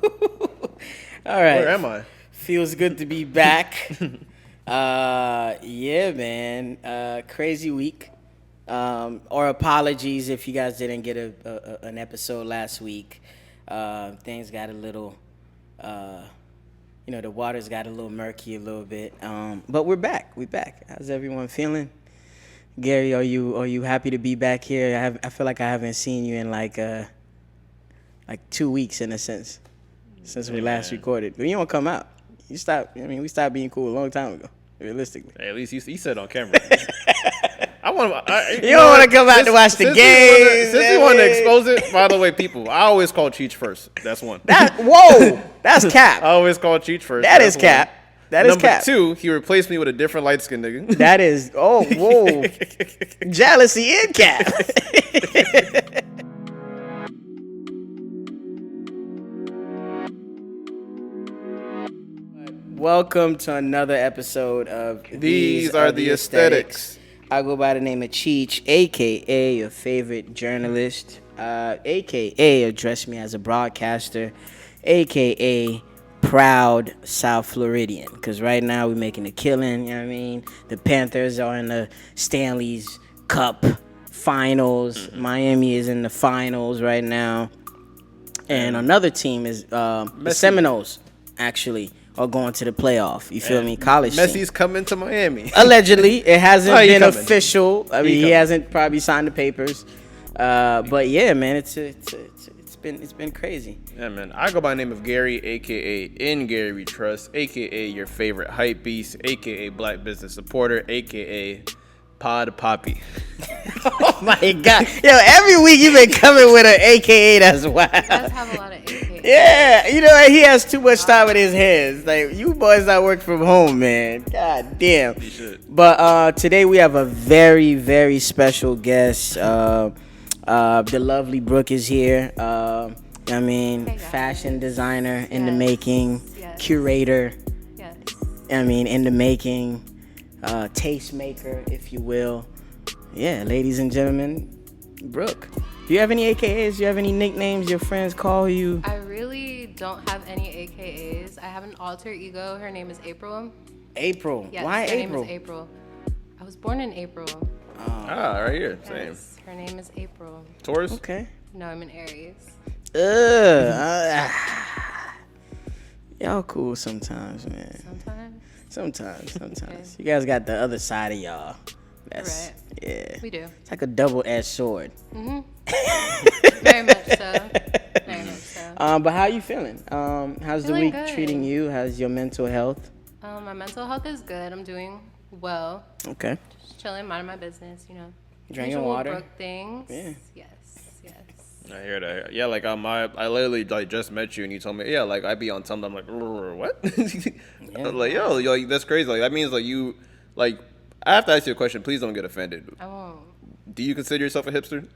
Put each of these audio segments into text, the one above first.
All right. Where am I? Feels good to be back. Yeah, man. Crazy week. Or apologies if you guys didn't get an episode last week. Things got a little, the waters got a little murky a little bit. But we're back. We're back. How's everyone feeling? Gary, are you happy to be back here? I feel like I haven't seen you in like 2 weeks in a sense since we last recorded. But you don't come out. We stopped being cool a long time ago. Realistically. Hey, at least he said on camera. You don't want to come out to watch the game. Since you want to expose it, by the way, people, I always call Cheech first. That's one. That's cap. I always call Cheech first. That is cap. That is cap. Number 2, he replaced me with a different light skinned nigga. That is, whoa. Jealousy in cap. Welcome to another episode of These Are the Aesthetics. I go by the name of Cheech, a.k.a. your favorite journalist, a.k.a. address me as a broadcaster, a.k.a. proud South Floridian. Because right now we're making a killing, you know what I mean? The Panthers are in the Stanley's Cup finals. Miami is in the finals right now. And another team is the Seminoles, actually, are going to the playoff. You feel me? College Messi's team. coming to Miami. Allegedly. It hasn't been coming? official. I mean, he hasn't probably signed the papers. But yeah, man, it's been crazy. Yeah, man. I go by the name of Gary, a.k.a. In Gary We Trust, a.k.a. your favorite hype beast, a.k.a. black business supporter, a.k.a. Pod Poppy. Oh, my God. Yo, every week you've been coming with an a.k.a. that's wild. He does have a lot of a.k.a. Yeah, he has too much time in his hands. Like, you boys not work from home, man. God damn. You should. But today we have a very, very special guest. The lovely Brooke is here. Fashion designer in the making, curator. Yes. In the making, tastemaker, if you will. Yeah, ladies and gentlemen, Brooke. Do you have any AKAs? Do you have any nicknames your friends call you? I really don't have any AKAs. I have an alter ego. Her name is April. April. Yes, Why her April? name is April. I was born in April. Right here. Same. Yes, her name is April. Taurus? Okay. No, I'm an Aries. Y'all cool sometimes, man. Sometimes. Okay. You guys got the other side of y'all. Right. Yeah. We do. It's like a double-edged sword. Mm-hmm. Very much so. Very much so. But how you feeling? How's the week good. treating you? How's your mental health? My mental health is good. I'm doing well. Okay. Just chilling, minding my business, Drinking usual water. Brooke things. Yeah. Yes. I hear that. Yeah, like I literally just met you and you told me, like I be on Tumblr. I'm like, what? Yeah. Like, yo, that's crazy. Like that means like you, like I have to ask you a question. Please don't get offended. I won't. Do you consider yourself a hipster?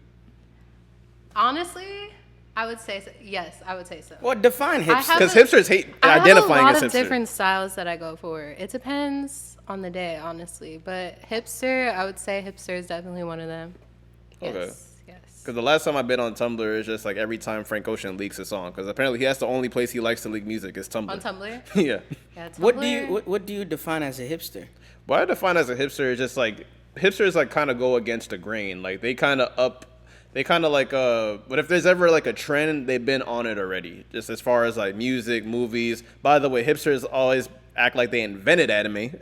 Honestly, I would say so. Yes, I would say so. What define hipster? Because hipsters hate identifying I have a lot as of hipster. different styles that I go for. It depends on the day, honestly. But hipster, I would say hipster is definitely one of them. Okay. Yes. Because the last time I've been on Tumblr, it's just like every time Frank Ocean leaks a song. Because apparently that's the only place he likes to leak music is Tumblr. On Tumblr? Yeah. Yeah, Tumblr. What do you define as a hipster? What I define as a hipster is just like hipsters like kind of go against the grain. Like they kind of but if there's ever like a trend, they've been on it already. Just as far as like music, movies. By the way, hipsters always act like they invented anime.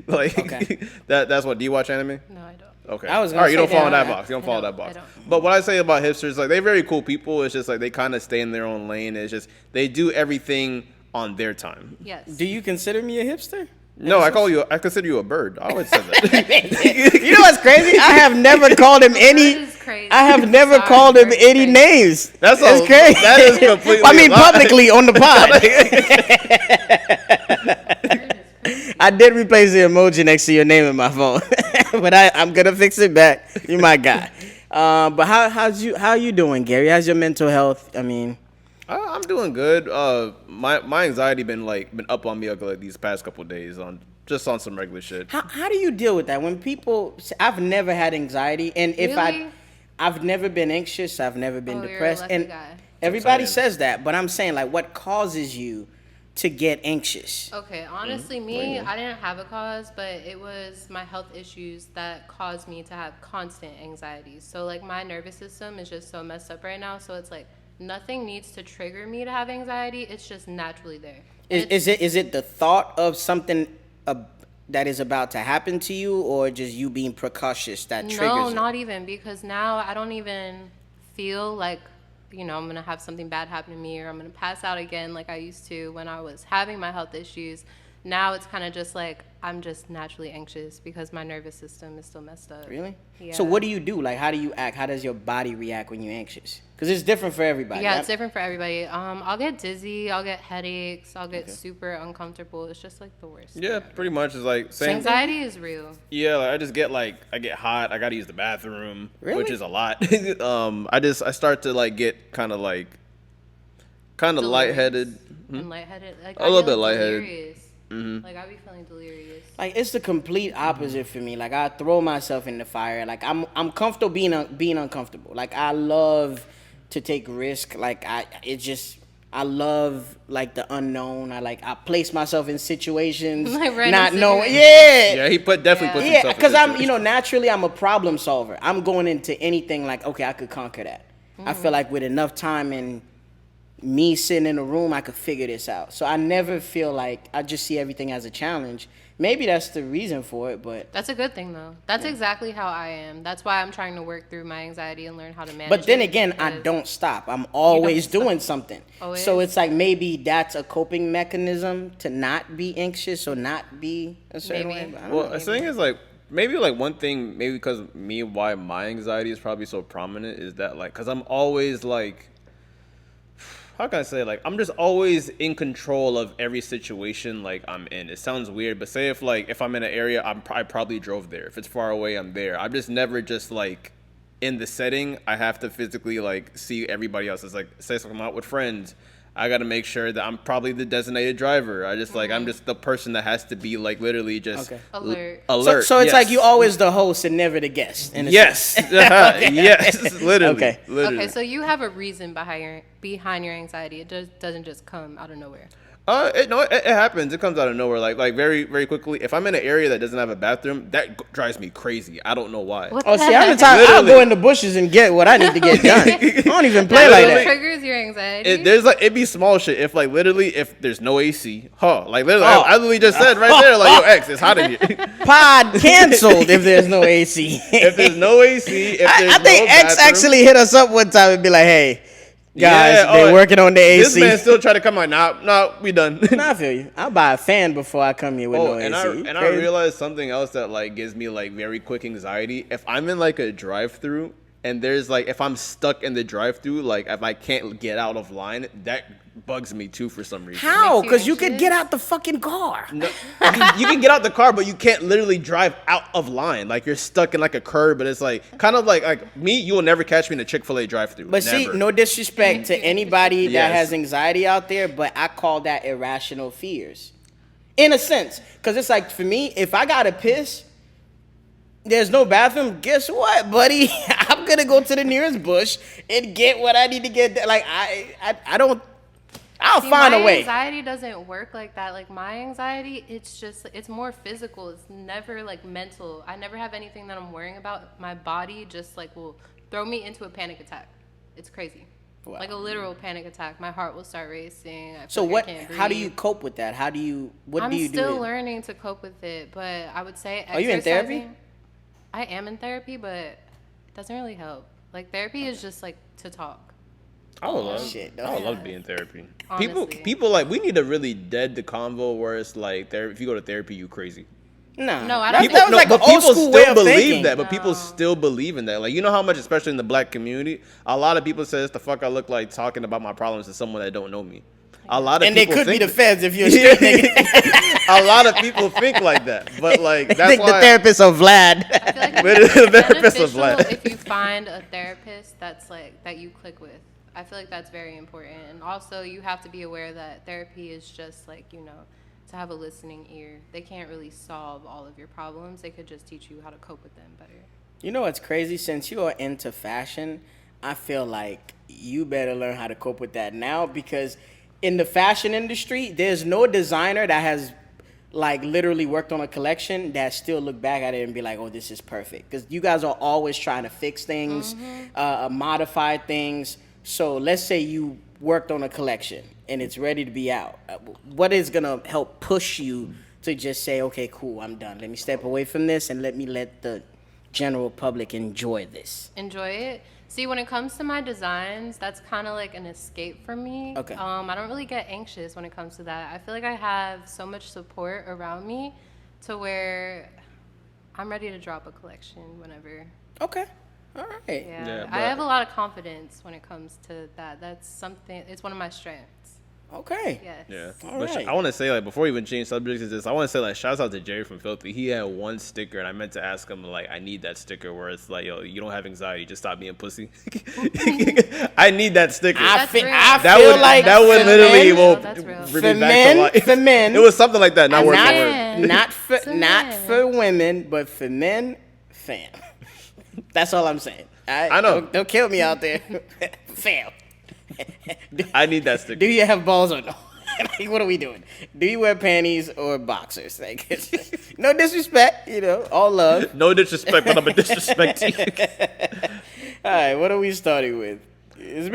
Like Okay. That's what. Do you watch anime? No, I don't. Okay. I was All gonna right, you say don't fall in that. that box. You don't fall in that box. I don't. But what I say about hipsters, like they're very cool people. It's just like they kind of stay in their own lane. It's just they do everything on their time. Yes. Do you consider me a hipster? No, I consider you a bird. I always said that. You know what's crazy? I have never called him any. That is crazy. I have never Sorry, called him bird any crazy. names. That's crazy. That is completely. I mean, a lie. publicly on the pod. I did replace the emoji next to your name in my phone, but I'm gonna fix it back. You're my guy. But how you doing, Gary? How's your mental health? I mean, I'm doing good. My anxiety been up on me like these past couple of days on some regular shit. how do you deal with that when people? I've never had anxiety, and if Really? I've never been anxious. I've never been Oh, you're a depressed, lucky and guy. Everybody exciting. says that, but I'm saying like, what causes you to get anxious? Okay, honestly, me, I didn't have a cause, but it was my health issues that caused me to have constant anxiety. So, like, my nervous system is just so messed up right now. So, it's like nothing needs to trigger me to have anxiety. It's just naturally there. Is it the thought of something that is about to happen to you, or just you being precautious that triggers No, it? not even, because now I don't even feel like, I'm going to have something bad happen to me or I'm going to pass out again like I used to when I was having my health issues. Now it's kind of just like I'm just naturally anxious because my nervous system is still messed up. Really? Yeah. So what do you do? Like, how do you act? How does your body react when you're anxious? Because it's different for everybody. Yeah, it's different for everybody. I'll get dizzy, I'll get headaches, I'll get super uncomfortable. It's just like the worst. Yeah, pretty much. It's like same. Anxiety is real. Yeah, like, I get hot. I gotta use the bathroom, Really? which is a lot. I start to like get kind of Delirious. lightheaded. And lightheaded. Like, A little bit lightheaded. Delirious. Like, I be feeling delirious. Like, it's the complete opposite for me. Like, I throw myself in the fire. Like, I'm comfortable being uncomfortable. Like, I love to take risk. Like, I love like the unknown. I place myself in situations Like random not knowing. situations. Yeah, he definitely puts Yeah, himself. because in I'm, situations. naturally I'm a problem solver. I'm going into anything like, okay, I could conquer that. I feel like with enough time and me sitting in a room, I could figure this out. So I never feel like I just see everything as a challenge. Maybe that's the reason for it, but That's a good thing, though. That's exactly how I am. That's why I'm trying to work through my anxiety and learn how to manage it. but then again, I because- don't stop. I'm always stop. doing something. Always? So it's like maybe that's a coping mechanism to not be anxious or not be a certain Maybe. way. But I don't Well, know, the thing is like maybe like one thing maybe because me why my anxiety is probably so prominent is that like because I'm always like how can I say like I'm just always in control of every situation like I'm in. It sounds weird, but say if I'm in an area I probably drove there. If it's far away, I'm there. I'm just never just like in the setting. I have to physically like see everybody else. It's like say if I'm out with friends. I got to make sure that I'm probably the designated driver. I just like I'm just the person that has to be like literally just Okay. Alert. So it's yes. like you always the host and never the guest. in a Yes. sense. Yes. Literally. Okay. Literally. Okay, so you have a reason behind your anxiety. It just doesn't just come out of nowhere. It happens. It comes out of nowhere. Like very, very quickly. If I'm in an area that doesn't have a bathroom, that drives me crazy. I don't know why. What Oh, the see, I'm the heck? type, I'll Literally. go in the bushes and get what I need to get done. I don't even play That like really that. triggers your anxiety. It'd be small shit. If like literally, if there's no AC, like literally, I literally just said right there, like yo, X, it's hot in here. Pod canceled if there's no AC. If there's no AC, if there's I think no X bathroom, actually hit us up one time and be like, hey, guys, Yeah, they're working on the This AC. man still try to come like, nah, we done. Nah, I feel you. I'll buy a fan before I come here with no and AC. I realized something else that like gives me like very quick anxiety. If I'm in like a drive-through and there's like if I'm stuck in the drive-through, like if I can't get out of line, that bugs me too for some reason. How? Makes you Because you could anxious? get out the fucking car. No, you can get out the car, but you can't literally drive out of line. Like you're stuck in like a curb, but it's like kind of like me. You will never catch me in a Chick-fil-A drive-through. But see, Never. no disrespect to anybody that Yes. has anxiety out there, but I call that irrational fears. In a sense. Because it's like, for me, if I gotta piss, there's no bathroom, guess what, buddy? I'm gonna go to the nearest bush and get what I need to get. Like, I'll See, find a my way. anxiety doesn't work like that. Like my anxiety, it's more physical. It's never like mental. I never have anything that I'm worrying about. My body just like will throw me into a panic attack. It's crazy. Wow. Like a literal panic attack. My heart will start racing. I feel So like what? I can't How do you breathe. cope with that? What do you I'm do? still learning to cope with it, but I would say Are you in therapy? exercising- I am in therapy, but it doesn't really help. Like therapy is just like to talk. I would love, shit, I would love to be in therapy. People, Honestly. people like we need to really dead the convo where it's like if you go to therapy, you crazy. Nah. No, I don't that was like an but old people school still way of believe thinking. that. But people still believe in that. Like you know how much, especially in the black community, a lot of people says the fuck I look like talking about my problems to someone that don't know me. A lot of And they people could be think the feds if you're a straight nigga. a lot of people think like that, but like They that's think the why. therapist of Vlad. I feel like But it's the therapist was beneficial black. if you find a therapist that's like that you click with. I feel like that's very important. And also you have to be aware that therapy is just like, to have a listening ear. They can't really solve all of your problems. They could just teach you how to cope with them better. You know what's crazy? Since you are into fashion, I feel like you better learn how to cope with that now, because in the fashion industry, there's no designer that has like literally worked on a collection that still look back at it and be like, oh, this is perfect. Because you guys are always trying to fix things, modify things. So let's say you worked on a collection and it's ready to be out. What is going to help push you to just say, okay, cool, I'm done. Let me step away from this and let the general public enjoy this. Enjoy it. See, when it comes to my designs, that's kind of like an escape for me. Okay. I don't really get anxious when it comes to that. I feel like I have so much support around me to where I'm ready to drop a collection whenever. Okay. All right. Yeah, I have a lot of confidence when it comes to that. That's something, it's one of my strengths. Okay. Yes. Yeah. All But right. I want to say, like, before we even change subjects, is this. I want to say, like, shouts out to Jerry from Filthy. He had one sticker, and I meant to ask him, like, I need that sticker where it's like, yo, you don't have anxiety, just stop being pussy. I need that sticker. That's real. That would literally will That's real. bring me back to life. For men, It was something like that. Not word for man. word. not for women, but for men, fam. That's all I'm saying. I know. Don't kill me out there, fam. I need that sticker. Do you have balls or no? Like, what are we doing? Do you wear panties or boxers? Like, no disrespect, all love. No disrespect, but I'm a disrespect to you. All right, what are we starting with? It's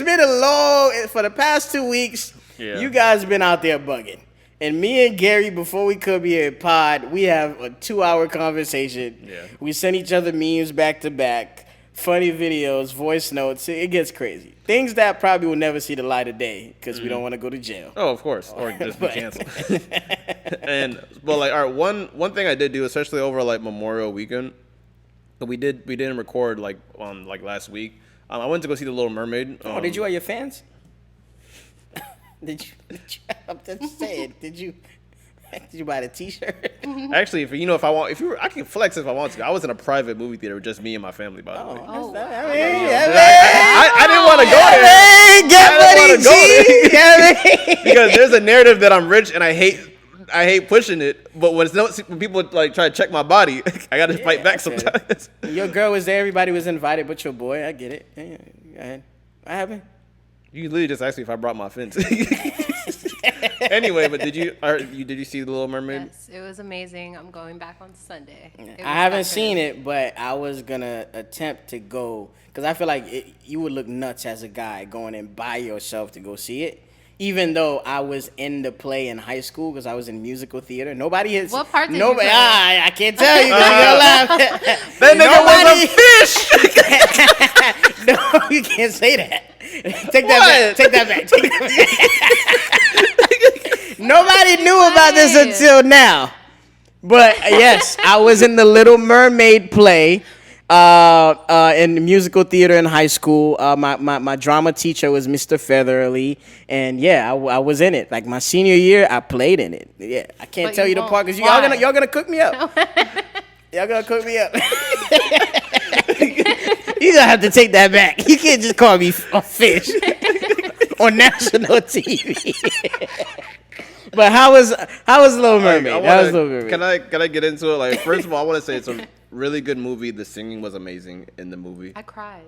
been a long, for the past 2 weeks, Yeah. you guys been out there bugging. And me and Gary, before we come here at pod, we have a 2-hour conversation. Yeah. We send each other memes back to back, funny videos, voice notes. It gets crazy. Things that probably will never see the light of day because we don't want to go to jail. Oh, of course, or just be canceled. But like, all right, one thing I did do, especially over like Memorial Weekend, we didn't record like on like last week. I went to go see the Little Mermaid. Did you have your fans? Did you? I'm just saying. Did you buy the T-shirt? Actually, if I want, I can flex if I want to. I was in a private movie theater with just me and my family. By the way, I didn't want to go there. Because there's a narrative that I'm rich and I hate pushing it. But when people like try to check my body, I got to fight back sometimes. Your girl was there. Everybody was invited, but your boy. I get it. Yeah, go ahead. What happened? You literally just asked me if I brought my fence. Anyway, but did you see The Little Mermaid? Yes, it was amazing. I'm going back on Sunday. I haven't seen it, but I was gonna attempt to go because I feel like you would look nuts as a guy going and by yourself to go see it. Even though I was in the play in high school because I was in musical theater, nobody has. What part did you play? I can't tell you. You're gonna laugh. That nigga was a fish. No, you can't say that. Take that back. Nobody knew about this until now. But yes, I was in the Little Mermaid play in musical theater in high school. My drama teacher was Mr. Featherly, and yeah, I was in it. Like my senior year, I played in it. Yeah, I can't But tell you you the won't. part because Why? y'all gonna cook me up. Y'all gonna cook me up. You gonna have to take that back. You can't just call me a fish on national TV. But how was Little Mermaid? Can I get into it? Like, first of all, I want to say it's a really good movie. The singing was amazing in the movie. I cried.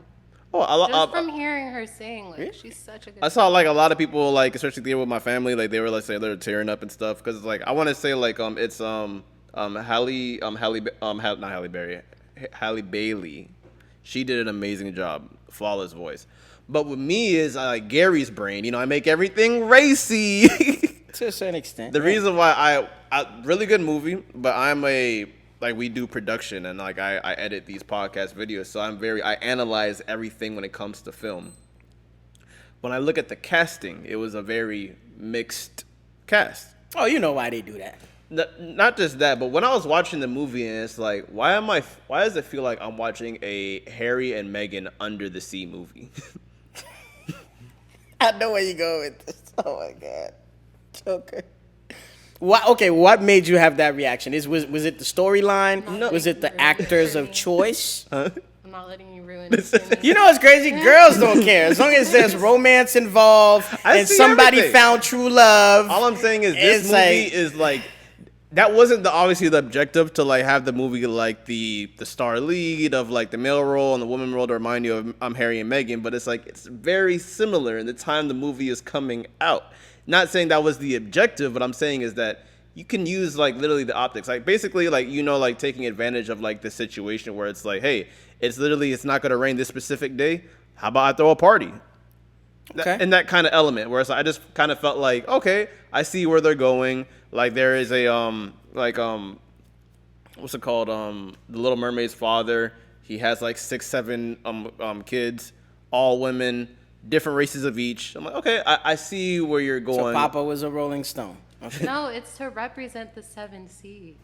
Oh, Just from hearing her sing, like she's such a good. I saw like a lot of people, like especially there with my family, like they were like say they're tearing up and stuff because like I want to say like it's Halle Bailey. She did an amazing job, flawless voice. But with me is like Gary's brain. I make everything racy. To a certain extent. The reason why I really good movie, but we do production and like I edit these podcast videos, so I analyze everything when it comes to film. When I look at the casting, it was a very mixed cast. Oh, you know why they do that. Not just that, but when I was watching the movie and it's like, why does it feel like I'm watching a Harry and Meghan under the sea movie? I know where you go with this. Oh my god. Joker. What made you have that reaction? Was it the storyline? No. Was it the actors of choice? I'm not letting you ruin it. You know what's crazy? Girls don't care. As long as there's romance involved I and see somebody everything. found true love. All I'm saying is this It's movie is like that wasn't obviously the objective to like have the movie like the star lead of like the male role and the woman role to remind you of Harry and Meghan, but it's like it's very similar in the time the movie is coming out. Not saying that was the objective, but I'm saying is that you can use like literally the optics, like basically like like taking advantage of like the situation where it's like, hey, it's not gonna rain this specific day. How about I throw a party? Okay. And that kind of element where it's like, I just kind of felt like, okay, I see where they're going. Like there is a what's it called? The Little Mermaid's father. He has like 6, 7 kids, all women, different races of each. I'm like, okay, I see where you're going. So Papa was a Rolling Stone. Okay. No, it's to represent the 7 seas.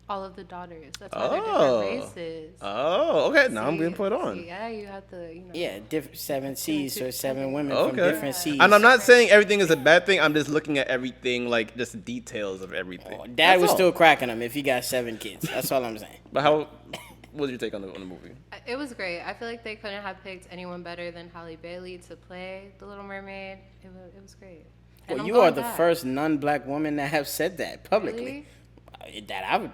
All of the daughters. That's why they're different races. Oh, okay. Now I'm being put on. Yeah, you have to, Yeah, different 7 seas or 7 women from Okay. different seas. And I'm not saying everything is a bad thing. I'm just looking at everything, like just details of everything. Dad That's was all. still cracking him if he got 7 kids. That's all I'm saying. But what was your take on the movie? It was great. I feel like they couldn't have picked anyone better than Halle Bailey to play the Little Mermaid. It was great. And Well, I'm you going are the back. first non-black woman that have said that publicly. Really?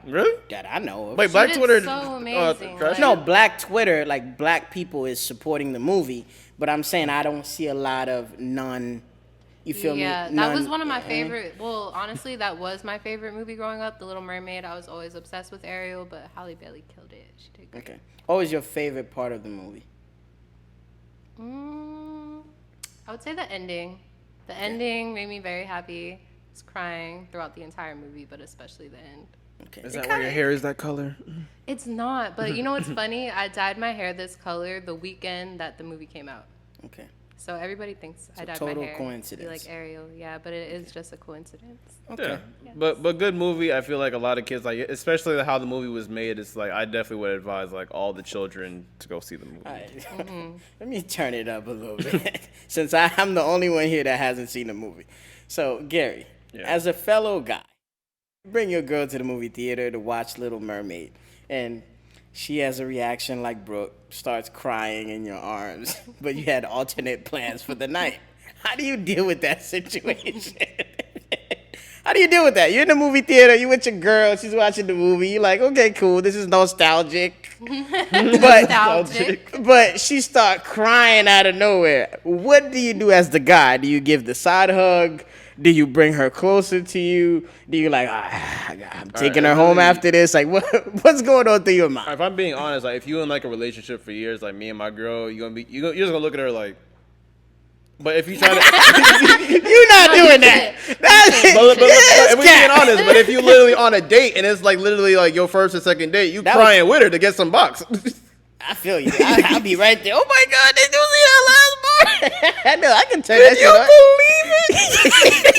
Really? That I know of. Wait, She Black did Twitter. so amazing. trash No, it? Black Twitter, like black people is supporting the movie, but I'm saying I don't see a lot of non. You feel me? Yeah, that was one of my favorite. Well, honestly, that was my favorite movie growing up, The Little Mermaid. I was always obsessed with Ariel, but Halle Bailey killed it. She did great. Okay. What was your favorite part of the movie? I would say the ending. The ending made me very happy. I was crying throughout the entire movie, but especially the end. Okay. Is that why your hair is that color? It's not, but you know what's funny? I dyed my hair this color the weekend that the movie came out. Okay. So everybody thinks I dyed total my hair. coincidence. Be like Ariel, yeah, but it is just a coincidence. Okay. Yeah, but good movie. I feel like a lot of kids like, especially how the movie was made. It's like I definitely would advise like all the children to go see the movie. All right. Let me turn it up a little bit, since I'm the only one here that hasn't seen the movie. So Gary, as a fellow guy, bring your girl to the movie theater to watch Little Mermaid, and she has a reaction like Brooke, starts crying in your arms, but you had alternate plans for the night. How do you deal with that situation? How do you deal with that? You're in the movie theater, you with your girl, she's watching the movie, you're like, okay, cool, this is nostalgic. Nostalgic. But she start crying out of nowhere. What do you do as the guy? Do you give the side hug? Do you bring her closer to you? Do you like, I'm taking her home after this? Like, what's going on through your mind? If I'm being honest, like if you in like a relationship for years, like me and my girl, you're just gonna look at her like. But if you try to, You're not doing that. but if we're being honest, but if you literally on a date and it's like literally like your first or second date, you crying with her to get some bucks. I feel you. I'll be right there. Oh my God, did you see that last part? I know. I can turn that shit on. Believe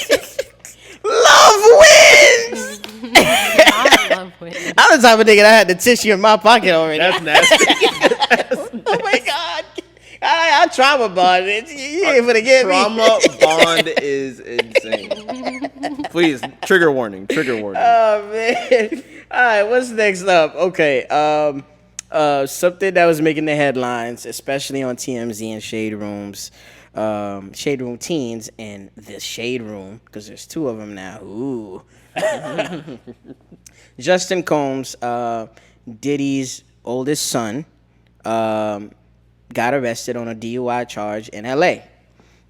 it? Love wins. I love women. I'm the type of nigga that had the tissue in my pocket already. That's nasty. Oh my God. I trauma bonded. You ain't gonna get me. Trauma bond is insane. Please, trigger warning. Trigger warning. Oh man. All right, what's next up? Okay. Something that was making the headlines, especially on TMZ and Shade Rooms, Shade Room Teens and the Shade Room, because there's 2 of them now. Ooh. Justin Combs, Diddy's oldest son, got arrested on a DUI charge in LA.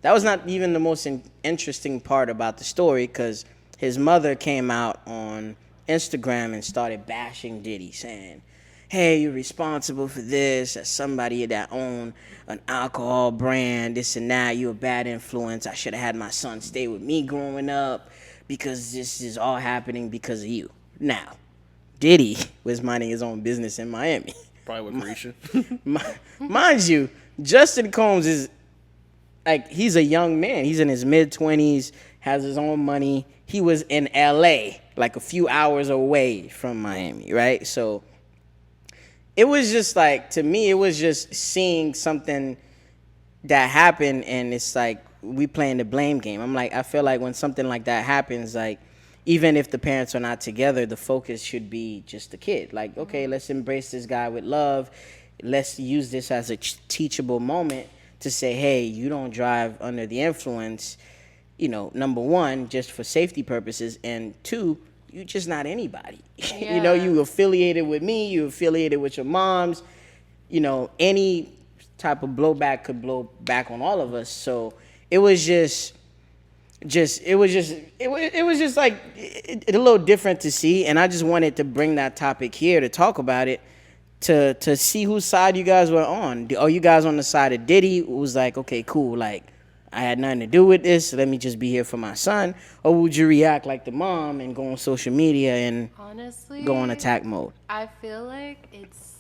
That was not even the most interesting part about the story, because his mother came out on Instagram and started bashing Diddy, saying, hey, you're responsible for this, as somebody that owned an alcohol brand, this and that, you're a bad influence, I should have had my son stay with me growing up, because this is all happening because of you. Now, Diddy was minding his own business in Miami. Probably with Carisha. Mind you, Justin Combs is, like, he's a young man. He's in his mid-20s, has his own money. He was in L.A., like a few hours away from Miami, right? So it was just like, to me, it was just seeing something that happened, and it's like we playing the blame game. I'm like, I feel like when something like that happens, like, even if the parents are not together, the focus should be just the kid. Like, okay, let's embrace this guy with love. Let's use this as a teachable moment to say, hey, you don't drive under the influence, you know, number one, just for safety purposes, and 2, you just not anybody. Yeah. You know, you affiliated with me, you affiliated with your moms. You know, any type of blowback could blow back on all of us. So it was just like a little different to see, and I just wanted to bring that topic here to talk about it, to see whose side you guys were on. Are you guys on the side of Diddy, who was like, okay, cool, like I had nothing to do with this, let me just be here for my son? Or would you react like the mom and go on social media and Honestly, go on attack mode? I feel like it's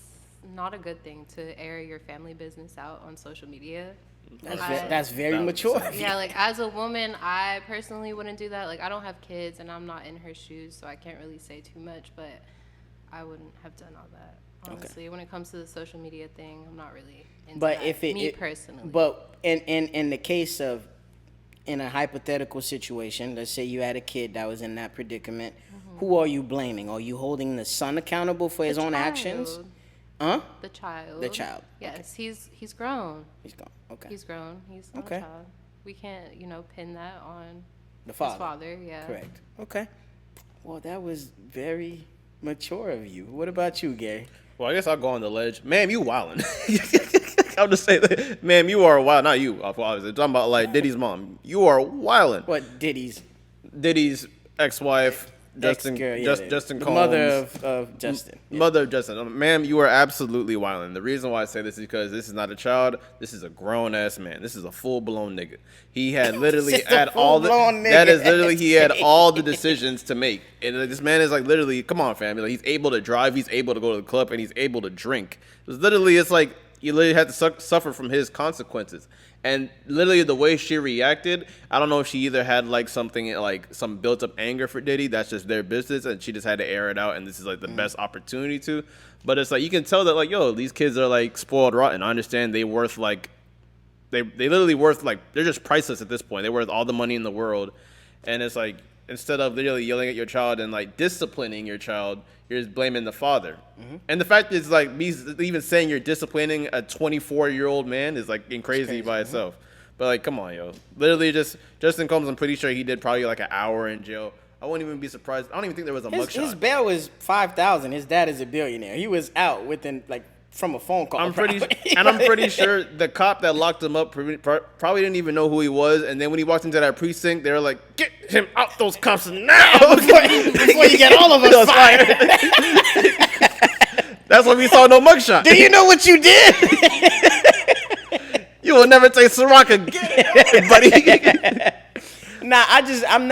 not a good thing to air your family business out on social media. That's very mature. Yeah, like as a woman, I personally wouldn't do that. Like I don't have kids and I'm not in her shoes, so I can't really say too much, but I wouldn't have done all that. Honestly, when it comes to the social media thing, I'm not really into But that, if it personally. But in the case of, in a hypothetical situation, let's say you had a kid that was in that predicament, who are you blaming? Are you holding the son accountable for his own actions? Huh? The child. The child. Yes, he's grown. He's gone. Okay. He's grown. He's not Okay. a child. We can't, pin that on The father. his father. Yeah. Correct. Okay. Well, that was very mature of you. What about you, Gary? Well, I guess I'll go on the ledge. Ma'am, you wildin'. I'll just say that. Ma'am, you are wild. Not you, obviously. I'm talking about, like, Diddy's mom. You are wildin'. What Diddy's ex-wife, Justin, ex-girl, Justin the Combs. mother of Justin. Yeah. Mother of Justin. Ma'am, you are absolutely wildin'. The reason why I say this is because this is not a child. This is a grown-ass man. This is a full-blown nigga. He had literally This is a had all the... full-blown nigga. That is literally... He had all the decisions to make. And this man is like literally... Come on, fam. Like, he's able to drive. He's able to go to the club. And he's able to drink. It's like... You literally had to suffer from his consequences. And literally the way she reacted, I don't know if she either had like something like some built up anger for Diddy, that's just their business, and she just had to air it out, and this is like the best opportunity to. But it's like you can tell that like, yo, these kids are like spoiled rotten. I understand they worth like they literally worth like they're just priceless at this point. They're worth all the money in the world. And it's like instead of literally yelling at your child and like disciplining your child, you're just blaming the father. And the fact is, like, me even saying you're disciplining a 24-year-old man is, like, crazy by itself. But, like, come on, yo. Literally just, Justin Combs, I'm pretty sure he did probably, like, an hour in jail. I wouldn't even be surprised. I don't even think there was a mugshot. His bail was $5,000. His dad is a billionaire. He was out within, like, from a phone call. I'm pretty sure the cop that locked him up probably didn't even know who he was. And then when he walked into that precinct, they were like, "Get him out those cops now!" before you get all of us fired. That's why we saw no mugshot. Do you know what you did? You will never take Ciroc again, buddy. Nah, I'm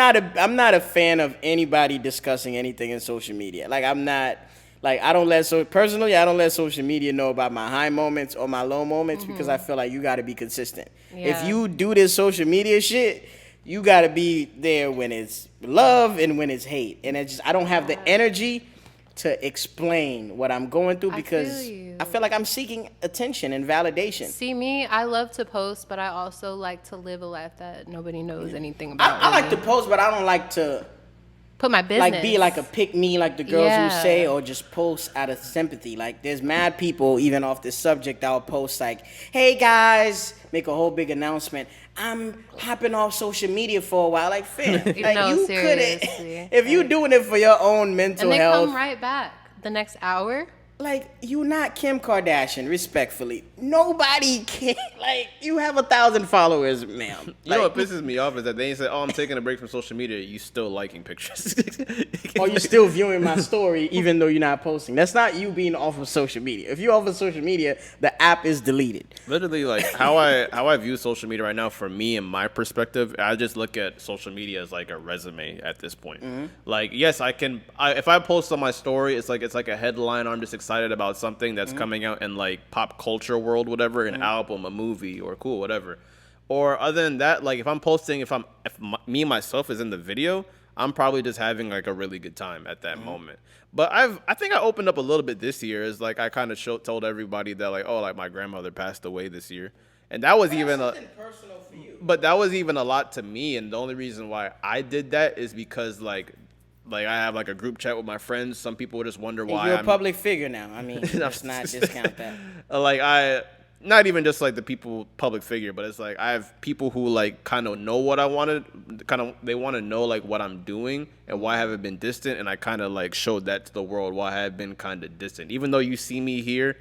not a fan of anybody discussing anything in social media. Like I'm not. Like I don't let social media know about my high moments or my low moments because I feel like you got to be consistent. Yeah. If you do this social media shit, you got to be there when it's love and when it's hate. And I don't have the energy to explain what I'm going through because I feel like I'm seeking attention and validation. See me, I love to post, but I also like to live a life that nobody knows anything about. I like to post, but I don't like to put my business. Like be like a pick me, like the girls who say, or just post out of sympathy. Like there's mad people even off this subject that will post like, "Hey guys," make a whole big announcement. I'm hopping off social media for a while. Like, fam, like No, you couldn't. If you doing it for your own mental and they health, come right back the next hour. like you not Kim Kardashian, respectfully. Nobody can. Like you have 1,000 followers, ma'am. You know what pisses me off is that they ain't say, "Oh, I'm taking a break from social media." You still liking pictures. Or you still viewing my story even though you're not posting. That's not you being off of social media. If you're off of social media, the app is deleted. Literally, like how I view social media right now, for me and my perspective, I just look at social media as like a resume at this point. Like, yes, if I post on my story, it's like a headline. I'm just excited about something that's coming out in like pop culture world, whatever, an album, a movie, or cool, whatever. Or other than that, like if I'm posting, if me myself is in the video, I'm probably just having like a really good time at that moment. But I think I opened up a little bit this year. Is like I kind of told everybody that like, oh, like my grandmother passed away this year, and that was even personal for you. but that was even a lot to me. And the only reason why I did that is because like I have like a group chat with my friends. Some people would just wonder why You're a public figure now. I mean, let's not discount that. Like not even just like the people public figure, but it's like I have people who like kind of know what I wanted, they want to know like what I'm doing and why I haven't been distant, and I kind of like showed that to the world why I have been kind of distant. Even though you see me here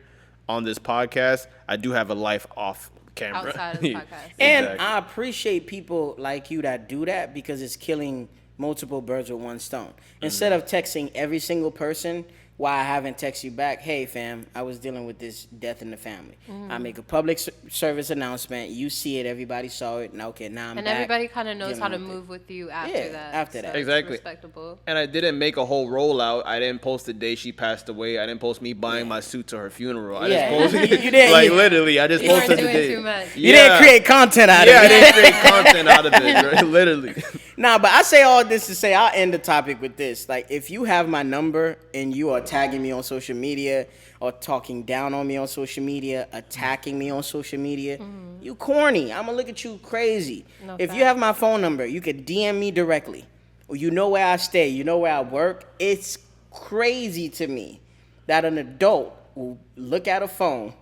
on this podcast, I do have a life off camera. Outside of the podcast. And Exactly. I appreciate people like you that do that because it's killing multiple birds with one stone. Instead of texting every single person, why I haven't texted you back, hey fam, I was dealing with this death in the family. I make a public service announcement. You see it, everybody saw it, and okay, now I'm And back. everybody kind of knows how to dealing with it. move with you after Yeah, that. after so that. it's Exactly. respectable. And I didn't make a whole rollout. I didn't post the day she passed away. I didn't post me buying my suit to her funeral. I Yeah. just posted You didn't- like you- literally. I just You weren't posted the doing day. too much. You didn't create content out Yeah, of I it. didn't create content out of it. Right? Literally. Nah, but I say all this to say I'll end the topic with this. Like, if you have my number and you are tagging me on social media or talking down on me on social media, attacking me on social media, you corny. I'm gonna look at you crazy. No If you fact. have my phone number, you could DM me directly. Or you know where I stay, you know where I work. It's crazy to me that an adult will look at a phone,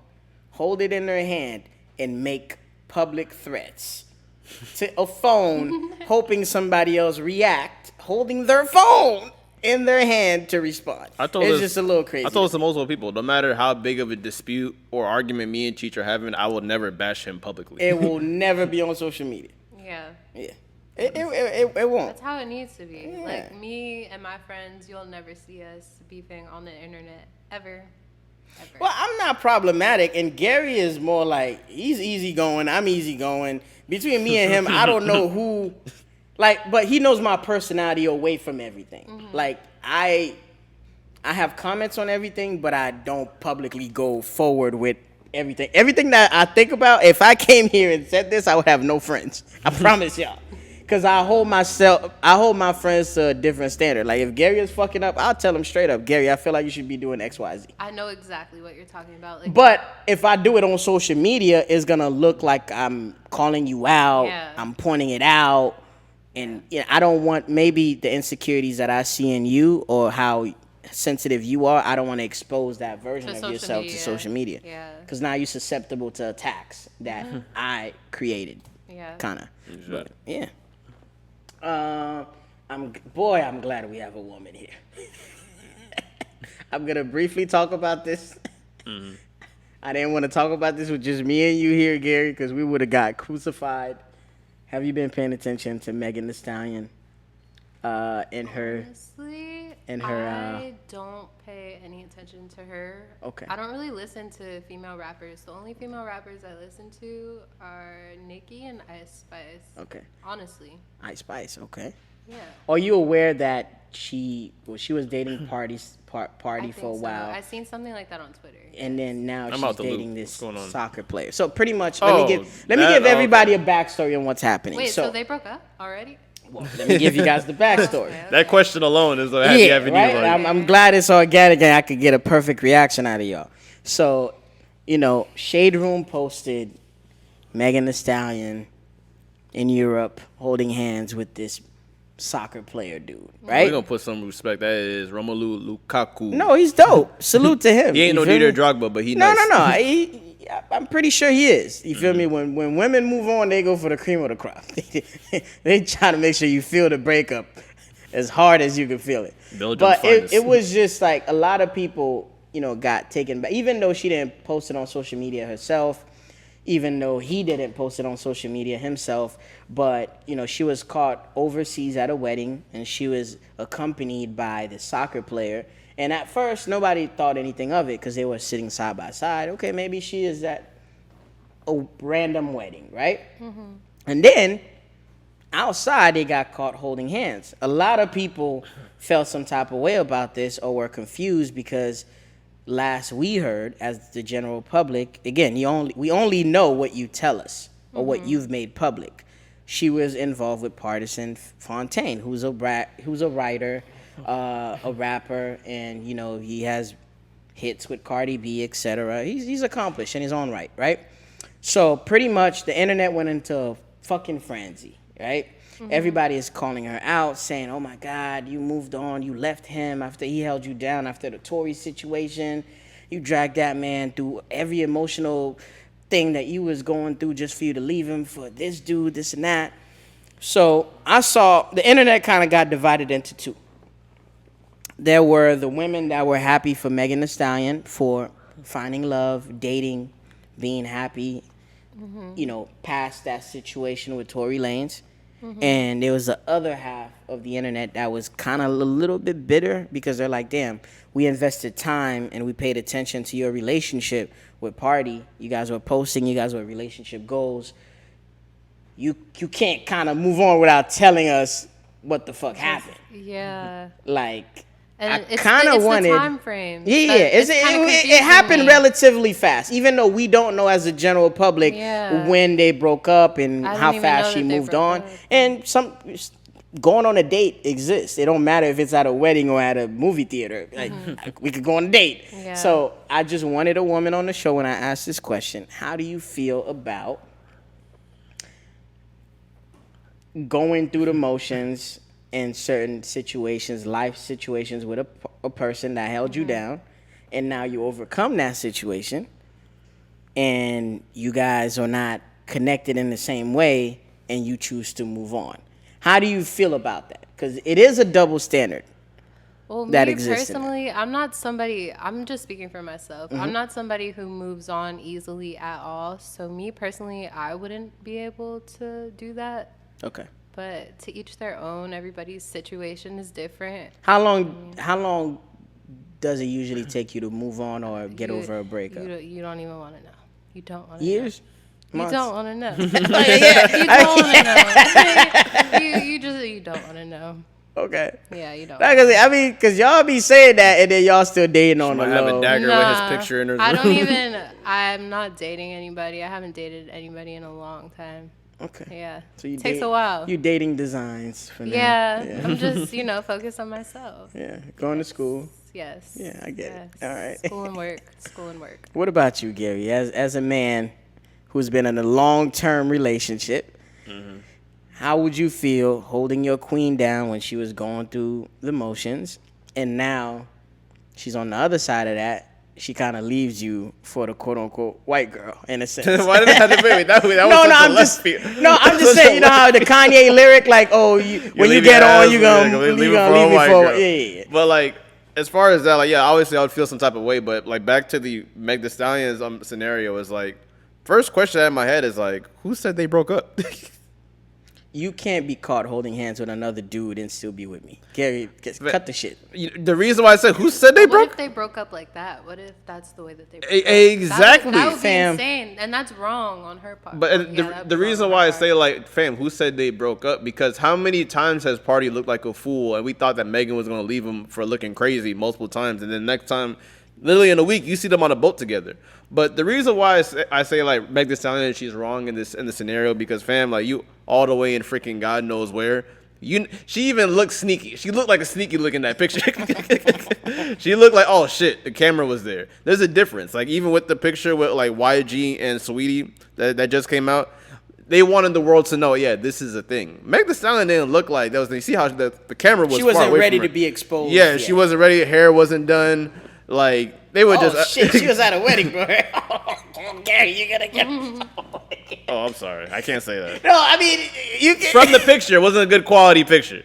hold it in their hand, and make public threats to a phone, hoping somebody else react, holding their phone in their hand to respond. It's just a little crazy. I told this to multiple people. No matter how big of a dispute or argument me and Cheech are having, I will never bash him publicly. It will never be on social media. Yeah. Yeah, it won't. That's how it needs to be. Yeah. Like me and my friends, you'll never see us beefing on the internet ever. Ever. Well, I'm not problematic, and Gary is more like he's easygoing. I'm easygoing. Between me and him, I don't know who. Like, but he knows my personality away from everything. Like I have comments on everything, but I don't publicly go forward with everything. Everything that I think about, if I came here and said this, I would have no friends. I promise y'all. Cause I hold my friends to a different standard. Like if Gary is fucking up, I'll tell him straight up, Gary, I feel like you should be doing X, Y, Z. I know exactly what you're talking about. Like, But if I do it on social media, it's gonna look like I'm calling you out. Yeah. I'm pointing it out, and I don't want maybe the insecurities that I see in you or how sensitive you are. I don't want to expose that version To of social yourself media. to social media. Yeah. Because now you're susceptible to attacks that I created, yeah. kind of. Exactly. Yeah. I'm glad we have a woman here. I'm gonna briefly talk about this. I didn't want to talk about this with just me and you here, Gary, because we would have got crucified. Have you been paying attention to Megan Thee Stallion? In her, Honestly, I don't pay any attention to her. Okay. I don't really listen to female rappers. The only female rappers I listen to are Nicki and Ice Spice. okay, Honestly. Ice Spice, okay. Yeah. Are you aware that she was dating Pardi I for think a so. while? I seen something like that on Twitter. And then now I'm she's out the loop. dating this What's going on? soccer player. So pretty much, Oh, let me give that- everybody okay. a backstory on what's happening. Wait, so they broke up already? well, let me give you guys the backstory. Okay. That question alone is a happy Yeah, avenue. right. Like, I'm glad it's organic and I could get a perfect reaction out of y'all. So, Shade Room posted Megan Thee Stallion in Europe holding hands with this soccer player dude, We're right? gonna put some respect. That is Romelu Lukaku. No, he's dope. Salute to him. he ain't You no feel Dieter me? Drogba, but he No, nice. no. I'm pretty sure he is. You feel me? When women move on, they go for the cream of the crop. They try to make sure you feel the breakup as hard as you can feel it. Belgium's But finest. it was just like a lot of people, got taken back. Even though she didn't post it on social media herself, even though he didn't post it on social media himself, but she was caught overseas at a wedding and she was accompanied by the soccer player. And at first, nobody thought anything of it because they were sitting side by side. Okay, maybe she is at a random wedding, right? And then outside, they got caught holding hands. A lot of people felt some type of way about this or were confused because last we heard, as the general public, again, we only know what you tell us or what you've made public. She was involved with Partisan Fontaine, who's a writer, a rapper, and he has hits with Cardi B, etc. He's accomplished in his own right? So pretty much the internet went into a fucking frenzy, right? Everybody is calling her out, saying, "Oh my God, you moved on, you left him after he held you down after the Tory situation. You dragged that man through every emotional thing that you was going through just for you to leave him for this dude, this and that. So I saw the internet kind of got divided into two. There were the women that were happy for Megan Thee Stallion for finding love, dating, being happy, past that situation with Tory Lanez. And there was the other half of the internet that was kind of a little bit bitter because they're like, damn, we invested time and we paid attention to your relationship with Pardi. You guys were posting, you guys were relationship goals. You can't kind of move on without telling us what the fuck happened. Yeah. Like, and I kind of wanted the time frame. Yeah, it happened relatively fast, even though we don't know as a general public when they broke up and how fast she moved on. And some going on a date exists. It don't matter if it's at a wedding or at a movie theater. Like, we could go on a date. Yeah. So I just wanted a woman on the show when I asked this question. How do you feel about going through the motions in certain situations, life situations with a person that held you down, and now you overcome that situation, and you guys are not connected in the same way, and you choose to move on? How do you feel about that? Because it is a double standard. Well, me personally, I'm not somebody, I'm just speaking for myself. I'm not somebody who moves on easily at all. So me personally, I wouldn't be able to do that. Okay. But to each their own. Everybody's situation is different. How long does it usually take you to move on or get over a breakup? You don't even want to know. You don't want to Years? know. Months? You don't want to know. You don't want to know. You don't want to know. Okay. Yeah, you don't. I mean, because y'all be saying that and then y'all still dating on the low. Have a dagger with his picture in her room. I'm not dating anybody. I haven't dated anybody in a long time. Okay. Yeah. So you takes a while. You dating designs for now. Yeah. I'm just, focused on myself. Yeah. Going to school. Yes. Yeah, I get it. All right. School and work. What about you, Gary? As a man who's been in a long-term relationship, how would you feel holding your queen down when she was going through the motions, and now she's on the other side of that? She kind of leaves you for the quote-unquote white girl, in a sense. Why did it have to be? I'm just saying, you know how the Kanye lyric, like, oh, when you get on, you're gonna leave me for yeah. But like, as far as that, like, yeah, obviously I would feel some type of way. But like, back to the Meg Thee Stallion's scenario is like, first question I had in my head is like, who said they broke up? You can't be caught holding hands with another dude and still be with me. Gary, cut the shit. The reason why I said, who said they broke? What if they broke up like that? What if that's the way that they broke up? Exactly. That would be insane. And that's wrong on her part. But the reason why I say, like, fam, who said they broke up? Because how many times has Pardi looked like a fool and we thought that Megan was going to leave him for looking crazy multiple times. And then next time, literally in a week, you see them on a boat together. But the reason why I say like, Meg Thee Stallion, she's wrong in the scenario because, fam, like, you all the way in freaking God knows where. She even looked sneaky. She looked like a sneaky look in that picture. She looked like, oh shit, the camera was there. There's a difference. Like, even with the picture with like YG and Sweetie that just came out, they wanted the world to know, yeah, this is a thing. Meg Thee Stallion didn't look like that was. You see how the camera was. She wasn't far away ready from her. to be exposed. Yeah, she wasn't ready. Hair wasn't done. Like, they were just. Shit, she was at a wedding, bro. Gary, you gotta get. Oh, I'm sorry. I can't say that. No, I mean, you can. From the picture, it wasn't a good quality picture.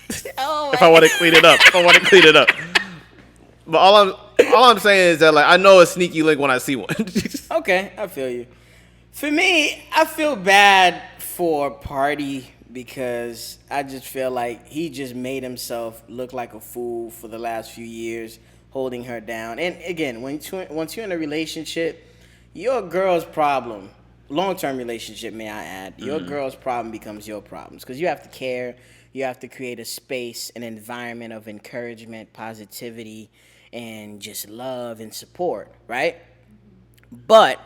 If I want to clean it up. But all I'm saying is that, like, I know a sneaky link when I see one. Okay, I feel you. For me, I feel bad for Pardi because I just feel like he just made himself look like a fool for the last few years, holding her down. And again, once you're in a relationship, your girl's problem, long-term relationship, may I add, your girl's problem becomes your problems because you have to care. You have to create a space, an environment of encouragement, positivity, and just love and support, right? But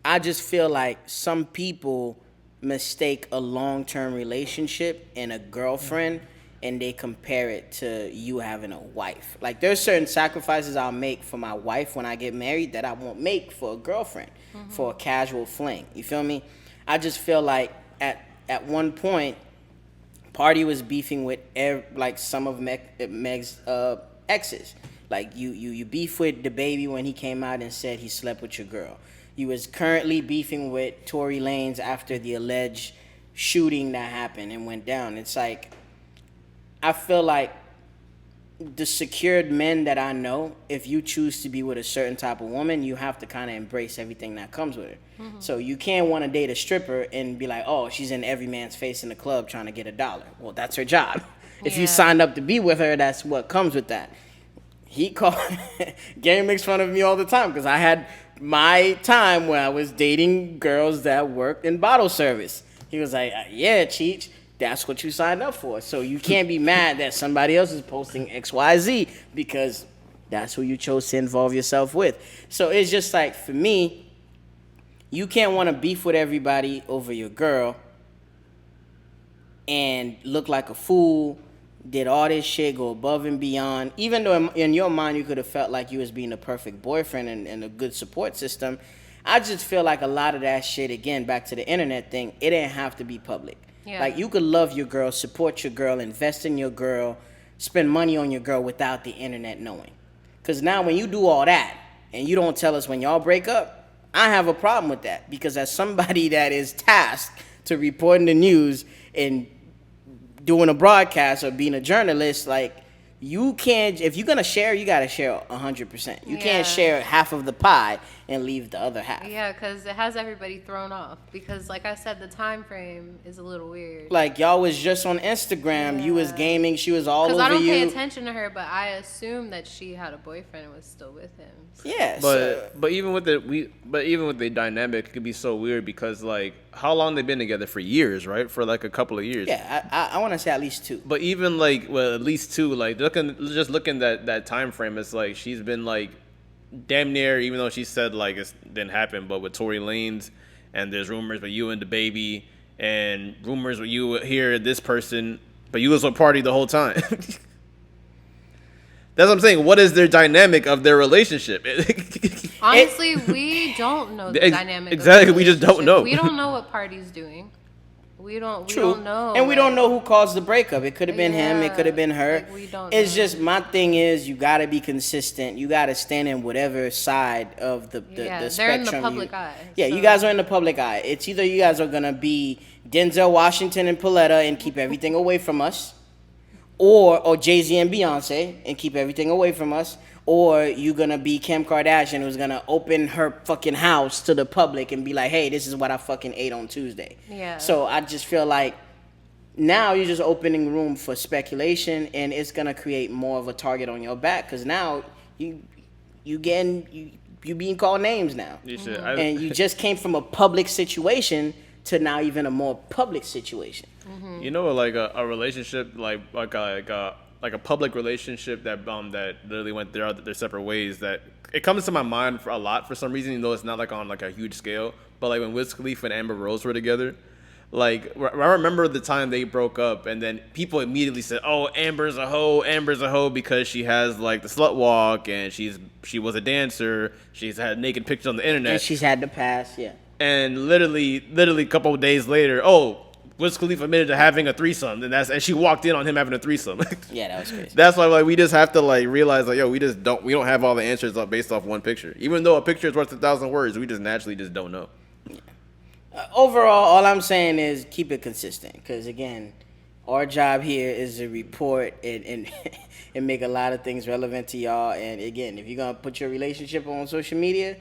I just feel like some people mistake a long-term relationship and a girlfriend and they compare it to you having a wife. Like, there's certain sacrifices I'll make for my wife when I get married that I won't make for a girlfriend, for a casual fling. You feel me? I just feel like at one point, Pardi was beefing with some of Meg's exes. Like, you beef with the baby when he came out and said he slept with your girl. You was currently beefing with Tory Lanez after the alleged shooting that happened and went down. It's like, I feel like the secured men that I know, if you choose to be with a certain type of woman, you have to kind of embrace everything that comes with it. So you can't want to date a stripper and be like, oh, she's in every man's face in the club trying to get $1. Well, that's her job. If you signed up to be with her, that's what comes with that. He called, Gary makes fun of me all the time because I had my time where I was dating girls that worked in bottle service. He was like, yeah, Cheech, that's what you signed up for. So you can't be mad that somebody else is posting XYZ because that's who you chose to involve yourself with. So it's just like, for me, you can't want to beef with everybody over your girl and look like a fool, did all this shit, go above and beyond. Even though in your mind you could have felt like you was being a perfect boyfriend and a good support system, I just feel like a lot of that shit, again, back to the internet thing, it didn't have to be public. Yeah. Like, you could love your girl, support your girl, invest in your girl, spend money on your girl without the internet knowing. Because now when you do all that and you don't tell us when y'all break up, I have a problem with that. Because as somebody that is tasked to reporting the news and doing a broadcast or being a journalist, like, you can't, if you're gonna share, you gotta share 100%. You can't share half of the pie and leave the other half. Yeah, because it has everybody thrown off. Because, like I said, the time frame is a little weird. Like, y'all was just on Instagram, you was gaming, she was all over you. Because I don't pay attention to her, but I assume that she had a boyfriend and was still with him. So. Yeah, but even with the dynamic, it could be so weird because, like, how long they been together? For years, right? For like a couple of years. Yeah, I want to say at least 2. But even like, well, at least 2. Like, looking that time frame, it's like she's been like damn near, even though she said like it didn't happen, but with Tory Lanez, and there's rumors with you and the baby, and rumors with you here, this person, but you was with Pardi the whole time. That's what I'm saying. What is their dynamic of their relationship? Honestly, we don't know the dynamic. Exactly, of the we just don't know. We don't know what Pardi's doing. We don't know. And we don't know who caused the breakup. It could have been him. It could have been her. Like, we don't it's know. just, my thing is, you got to be consistent. You got to stand in whatever side of the they're spectrum. in the public eye. Yeah, So. you guys are in the public eye. It's either you guys are going to be Denzel Washington and Pauletta and keep everything away from us, or Jay-Z and Beyonce and keep everything away from us, or you gonna be Kim Kardashian who's gonna open her fucking house to the public and be like, hey, this is what I fucking ate on Tuesday. Yeah. So I just feel like now you're just opening room for speculation, and it's gonna create more of a target on your back, because now you being called names now. You should. And you just came from a public situation to now even a more public situation. You know, like a relationship, like a public relationship that literally went their separate ways. That it comes to my mind for a lot for some reason, even though it's not like on like a huge scale. But like when Wiz Khalifa and Amber Rose were together, like I remember the time they broke up, and then people immediately said, "Oh, Amber's a hoe because she has like the slut walk, and she was a dancer, she's had naked pictures on the internet, And she's had the past, yeah." And literally a couple of days later, oh, Wiz Khalifa admitted to having a threesome, and she walked in on him having a threesome. Yeah, that was crazy. That's why, like, we just have to like realize, like, yo, we don't have all the answers based off one picture. Even though a picture is worth 1,000 words, we just naturally just don't know. Overall, all I'm saying is keep it consistent, because again, our job here is to report and and make a lot of things relevant to y'all. And again, if you're gonna put your relationship on social media,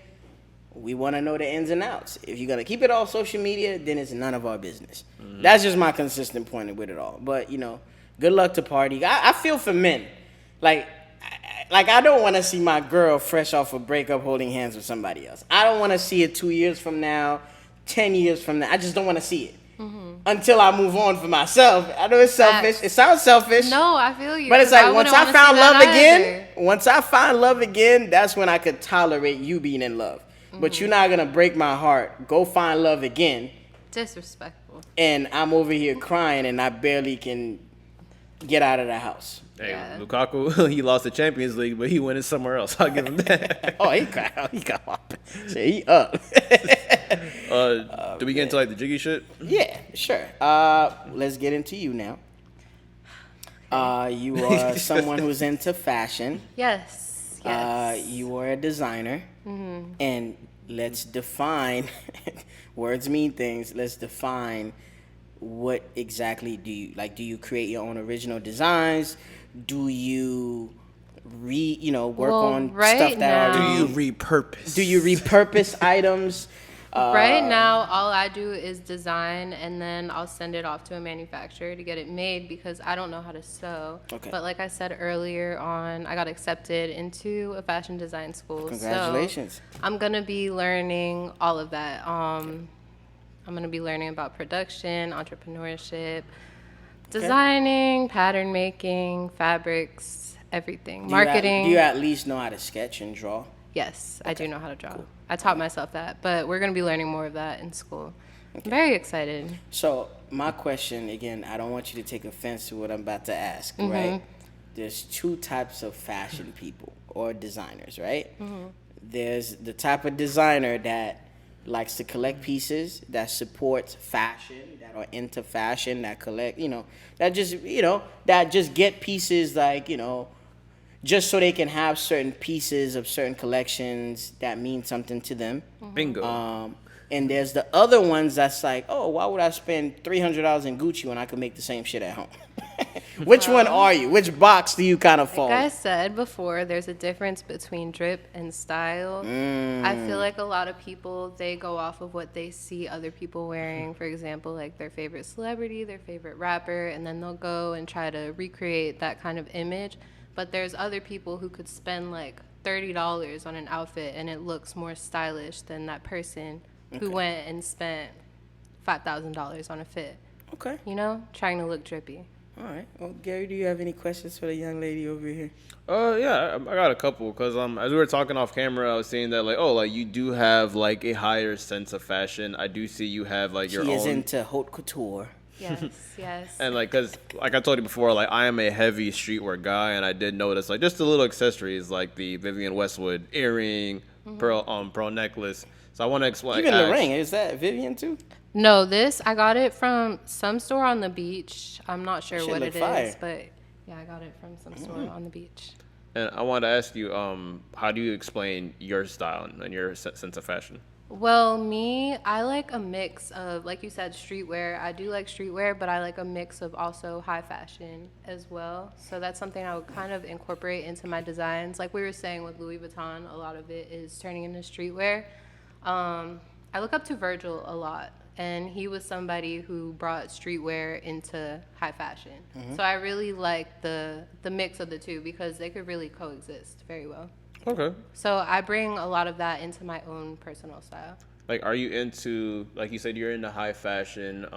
we want to know the ins and outs. If you're gonna keep it all social media, then it's none of our business. That's just my consistent point with it all. But good luck to Pardi. I feel for men, like I don't want to see my girl fresh off a breakup holding hands with somebody else. I don't want to see it 2 years from now, 10 years from now. I just don't want to see it until I move on for myself. I know it's selfish. It sounds selfish. No, I feel you. But it's like once I found love again, that's when I could tolerate you being in love. But you're not going to break my heart. Go find love again. Disrespectful. And I'm over here crying and I barely can get out of the house. Hey, Yeah. Lukaku, he lost the Champions League, but he went in somewhere else. I'll give him that. Oh, he got up. So he up. Do we get into like the jiggy shit? Yeah, sure. Let's get into you now. You are someone who's into fashion. Yes. Yes. You are a designer, and let's define. Words mean things. Let's define what exactly do you like. Do you create your own original designs? Do you work Well, on right stuff that Do now- you already? repurpose? Do you repurpose items? Right now, all I do is design, and then I'll send it off to a manufacturer to get it made because I don't know how to sew. Okay. But like I said earlier on, I got accepted into a fashion design school. Congratulations. So I'm gonna be learning all of that. I'm gonna be learning about production, entrepreneurship, designing, pattern making, fabrics, everything, marketing. Do you at least know how to sketch and draw? Yes, I do know how to draw. I taught myself that, but we're going to be learning more of that in school. I'm very excited. So my question again, I don't want you to take offense to what I'm about to ask, right? There's two types of fashion people or designers, right? There's the type of designer that likes to collect pieces, that supports fashion, that are into fashion, that collect, that just get pieces like, just so they can have certain pieces of certain collections that mean something to them. Bingo. And there's the other ones that's like, oh, why would I spend $300 in Gucci when I could make the same shit at home? Which one are you? Which box do you kind of fall Like I in? said before, there's a difference between drip and style. I feel like a lot of people, they go off of what they see other people wearing. For example, like their favorite celebrity, their favorite rapper, and then they'll go and try to recreate that kind of image. But there's other people who could spend like $30 on an outfit and it looks more stylish than that person who went and spent $5,000 on a fit. Okay. Trying to look drippy. All right. Well, Gary, do you have any questions for the young lady over here? Yeah, I got a couple because as we were talking off camera, I was saying that you do have like a higher sense of fashion. I do see you have like your She is own. into haute couture. Yes, yes. And cause like I told you before, like I am a heavy streetwear guy, and I did notice like just the little accessories like the Vivienne Westwood earring, pearl necklace. So I want to explain. Even the ring, is that Vivian too? No, I got it from some store on the beach. I'm not sure Shit what look it is, fire. but yeah, I got it from some store on the beach. And I wanted to ask you, how do you explain your style and your sense of fashion? Well, me, I like a mix of, like you said, streetwear. I do like streetwear, but I like a mix of also high fashion as well. So that's something I would kind of incorporate into my designs. Like we were saying with Louis Vuitton, a lot of it is turning into streetwear. I look up to Virgil a lot, and he was somebody who brought streetwear into high fashion. So I really like the mix of the two because they could really coexist very well. Okay. So I bring a lot of that into my own personal style. Like, are you into, like you said, you're into high fashion.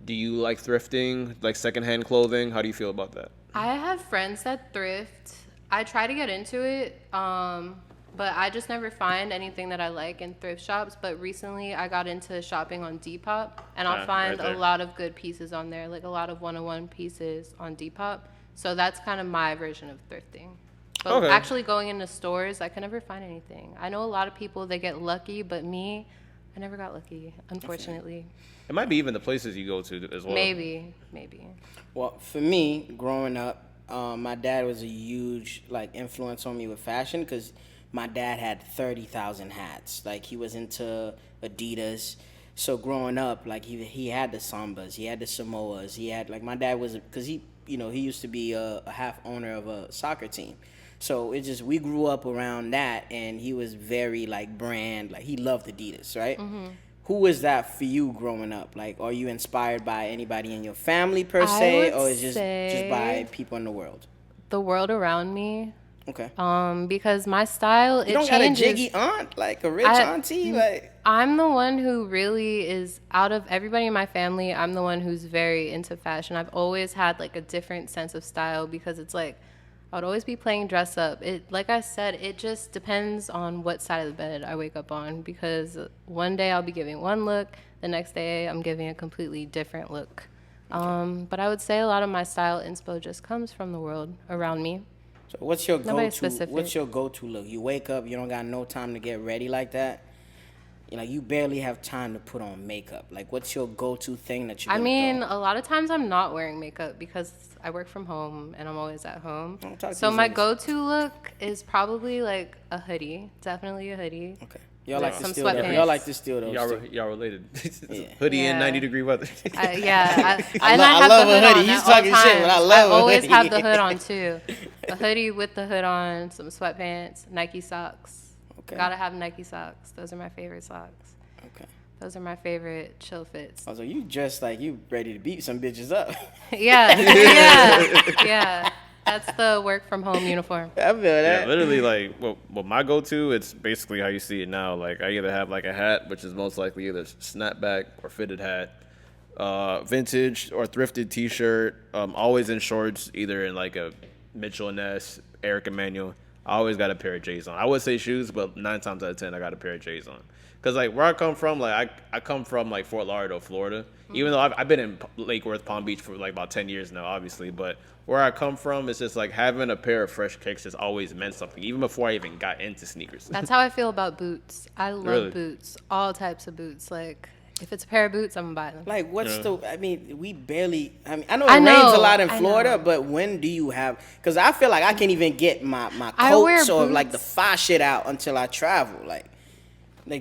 Do you like thrifting, like secondhand clothing? How do you feel about that? I have friends that thrift. I try to get into it, but I just never find anything that I like in thrift shops. But recently I got into shopping on Depop, and I'll find right there. a lot of good pieces on there, like a lot of one-on-one pieces on Depop. So that's kind of my version of thrifting. But Okay. actually going into stores, I can never find anything. I know a lot of people, they get lucky, but me, I never got lucky, unfortunately. It might be even the places you go to as well. Maybe. Well, for me, growing up, my dad was a huge influence on me with fashion because my dad had 30,000 hats. Like he was into Adidas. So growing up, he had the Sambas, he had the Samoas, he had my dad was because he used to be a half owner of a soccer team. So we grew up around that, and he was very brand, he loved Adidas, right? Who was that for you growing up? Are you inspired by anybody in your family per se, would or is just say by people in the world? The world around me, Okay. because my style, You don't changes. got a jiggy aunt, a rich auntie, I'm the one who really is, out of everybody in my family, I'm the one who's very into fashion. I've always had a different sense of style because it's I would always be playing dress up. Like I said, it just depends on what side of the bed I wake up on because one day I'll be giving one look, the next day I'm giving a completely different look. But I would say a lot of my style inspo just comes from the world around me. So what's your Nobody go-to? specific. What's your go-to look? You wake up, you don't got no time to get ready like that. like you barely have time to put on makeup? Like, what's your go-to thing that you? I mean, a lot of times I'm not wearing makeup because I work from home and I'm always at home. So my go-to look is probably like a hoodie. Definitely a hoodie. Okay. Y'all like to some steal those. sweatpants. Y'all like to steal those. Y'all related. Yeah. Hoodie in Yeah. 90-degree weather. I I have love the a hood hoodie. on He's at all talking shit, but I times. love a always hoodie. have the hood on too. A hoodie with the hood on, some sweatpants, Nike socks. Okay. Gotta have Nike socks. Those are my favorite socks. Okay. Those are my favorite chill fits. Also, you dressed like you ready to beat some bitches up. Yeah. That's the work from home uniform. I feel that. Yeah, literally, like, well, my go-to, it's basically how you see it now. Like, I either have, like, a hat, which is most likely either snapback or fitted hat, vintage or thrifted T-shirt, always in shorts, either in, like, a Mitchell & Ness, Eric Emanuel. I always got a pair of J's on. I would say shoes, but 9 times out of 10, I got a pair of J's on. Because, like, where I come from, like, I come from, like, Fort Lauderdale, Florida. Even though I've been in Lake Worth, Palm Beach for, like, about 10 years now, obviously. But where I come from, it's just, like, having a pair of fresh kicks has always meant something, even before I even got into sneakers. That's how I feel about boots. I love Really? boots. All types of boots. Like, if it's a pair of boots, I'm gonna buy them. Like, what's Yeah. the? I mean, we barely. I mean, I know it I rains know, a lot in I Florida, know. but when do you have? Because I feel like I can't even get my I wear coats or like the boots. fire shit out until I travel. Like,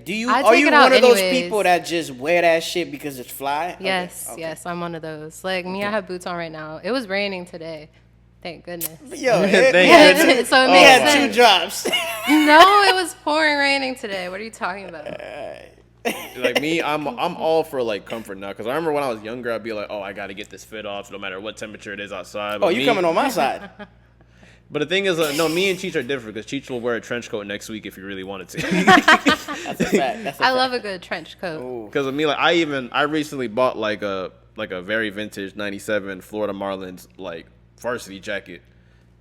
do you? I Are take you it out one of those anyways. people that just wear that shit because it's fly? Yes, Okay. yes, I'm one of those. Like me, I have boots on right now. It was raining today. Thank goodness. Yo, Thank it, So it we makes had sense. 2 drops. No, it was pouring raining today. What are you talking about? Like me, I'm all for like comfort now. Because I remember when I was younger, I'd be like, oh, I got to get this fit off no matter what temperature it is outside. But Oh, you coming on my side? But the thing is, no, me and Cheech are different because Cheech will wear a trench coat next week if he really wanted to. That's a fact. That's a I fact. love a good trench coat. Because of me, like I recently bought like a very vintage '97 Florida Marlins like varsity jacket,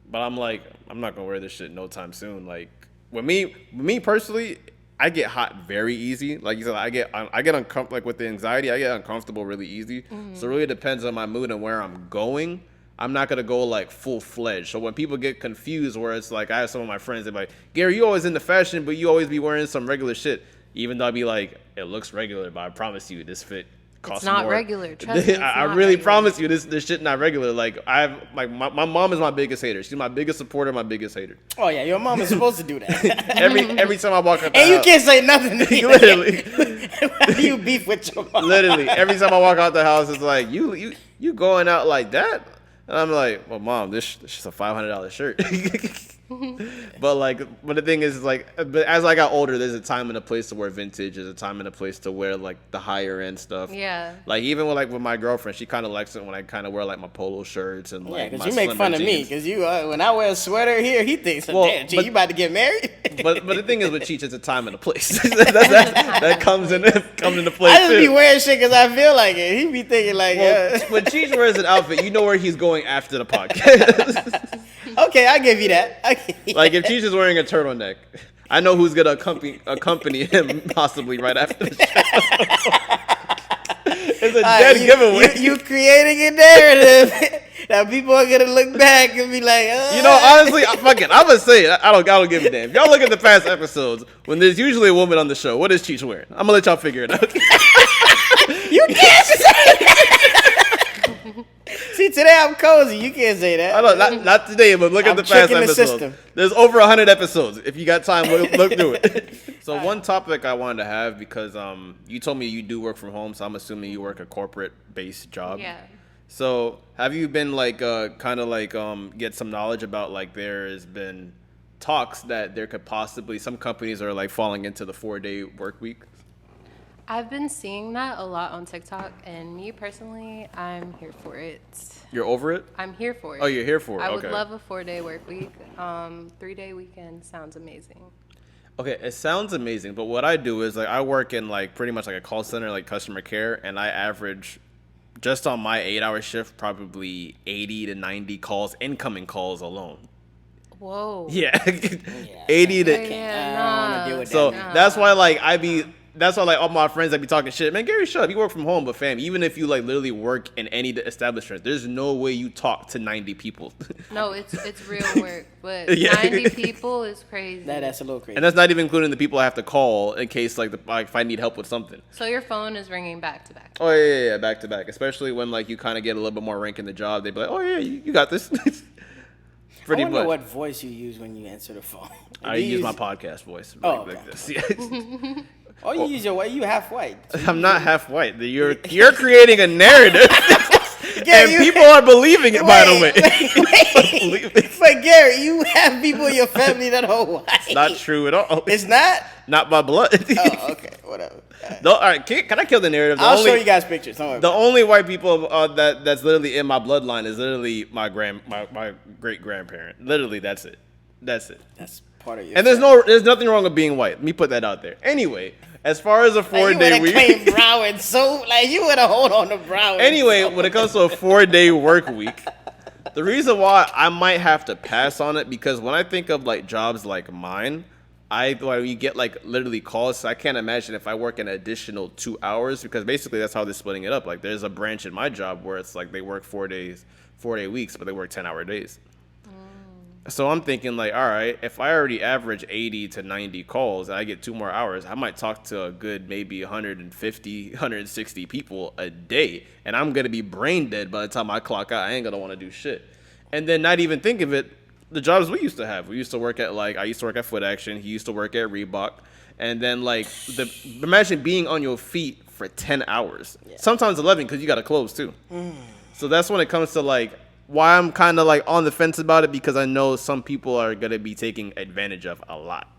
but I'm like I'm not gonna wear this shit no time soon. Like with me personally, I get hot very easy. Like you said, I get uncomfortable like with the anxiety. I get uncomfortable really easy. So it really depends on my mood and where I'm going. I'm not gonna go like full fledged. So when people get confused, where it's like I have some of my friends, they're like, Gary, you always into fashion, but you always be wearing some regular shit. Even though I'd be like, it looks regular, but I promise you, this fit costs not more. regular. Trust me, it's I not really regular. promise you, this shit not regular. Like I have, like my mom is my biggest hater. She's my biggest supporter, my biggest hater. Oh yeah, your mom is supposed to do that. Every time I walk out the And you house, can't say nothing to me. literally, Why do you beef with your mom? literally, every time I walk out the house, it's like you going out like that. And I'm like, well, Mom, this is a $500 shirt. But the thing is, like, but as I got older, there's a time and a place to wear vintage. There's a time and a place to wear like the higher end stuff. Yeah. Like even with my girlfriend, she kind of likes it when I kind of wear like my polo shirts and Yeah, like because my you make slimmer fun of me. jeans. Because you, when I wear a sweater here, he thinks, Well, damn, G, but- you about to get married? But the thing is with Cheech, it's a time and a place. that comes into play I just too. be wearing shit because I feel like it. He be thinking like, Well, when Cheech wears an outfit, you know where he's going after the podcast. okay, I give you that. Like if Cheech is wearing a turtleneck, I know who's gonna accompany him possibly right after the show. It's a dead giveaway. You creating a narrative. Now people are gonna look back and be like, You know, honestly, I'm gonna say it. I don't give a damn. If y'all look at the past episodes, when there's usually a woman on the show, what is Cheech wearing? I'm gonna let y'all figure it out. you can't say that. See, today I'm cozy. You can't say that. I don't, not today, but look at I'm the past tricking the episodes. system. There's over 100 episodes. If you got time, look through it. So one topic I wanted to have, because you told me you do work from home, so I'm assuming you work a corporate-based job. Yeah. So have you been like kind of like get some knowledge about like there has been talks that there could possibly some companies are like falling into the 4-day work week? I've been seeing that a lot on TikTok, and me personally, I'm here for it. You're over it? I'm here for it. Oh, you're here for it. I would Okay. love a 4-day work week. 3-day weekend sounds amazing. Okay, it sounds amazing, but what I do is like I work in like pretty much like a call center, like customer care, and I average just on my 8-hour shift probably 80 to 90 calls, incoming calls alone. Whoa. Yeah, 80 to. Yeah, I don't want to nah. deal with So that. that's why like I be that's why like all my friends that be talking shit, man, Gary, shut up. You work from home, but fam, even if you like literally work in any establishment, there's no way you talk to 90 people. No, it's real work, but 90 people is crazy. That's a little crazy. And that's not even including the people I have to call in case like if I need help with something. So your phone is ringing back to back. Oh yeah, back to back. Especially when like you kind of get a little bit more rank in the job, they be like, oh yeah, you got this. Pretty I wonder much. what voice you use when you answer the phone. I use my podcast voice. Oh, like okay. this. Yes. Oh, you use your white. You half white. I'm not half white. You're creating a narrative, and people are believing it. By the way, But Gary, you have people in your family that are white. It's not true at all. It's not. Not by blood. Oh, okay, whatever. No, all right, can I kill the narrative? I'll show you guys pictures. Don't worry. The only white people that's literally in my bloodline is literally my great grandparent. Literally, that's it. That's part of your. And there's nothing wrong with being white. Let me put that out there. Anyway, as far as a 4-day week, claim Broward, so like you would have hold on to Broward. Anyway, when it comes to a 4-day work week, the reason why I might have to pass on it because when I think of like jobs like mine, you get like literally calls. So I can't imagine if I work an additional 2 hours because basically that's how they're splitting it up. Like there's a branch in my job where it's like they work 4-day weeks, but they work 10-hour days. So I'm thinking like, all right, if I already average 80 to 90 calls and I get 2 more hours, I might talk to a good maybe 150, 160 people a day. And I'm going to be brain dead by the time I clock out. I ain't going to want to do shit. And then not even think of it, the jobs we used to have. We used to work at I used to work at Foot Action. He used to work at Reebok. And then like, imagine being on your feet for 10 hours. Yeah. Sometimes 11 because you got to close too. So that's when it comes to like, why I'm kind of like on the fence about it because I know some people are going to be taking advantage of a lot.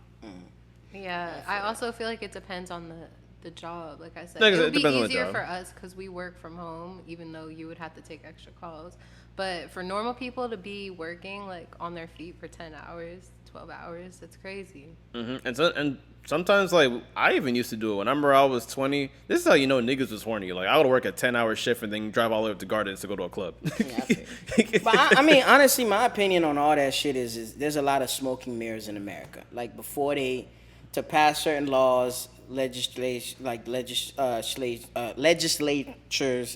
Yeah, I also feel like it depends on the job. Like I said, Like I it said, would it be depends on the easier job. for us because we work from home, even though you would have to take extra calls. But for normal people to be working like on their feet for 10 hours, 12 hours, it's crazy. Mm-hmm. And sometimes like I even used to do it when I was 20. This is how you know niggas was horny. Like I would work a 10-hour shift and then drive all the way up to Gardens to go to a club. But I mean, honestly, my opinion on all that shit is there's a lot of smoking mirrors in America. Like before to pass certain laws, legislatures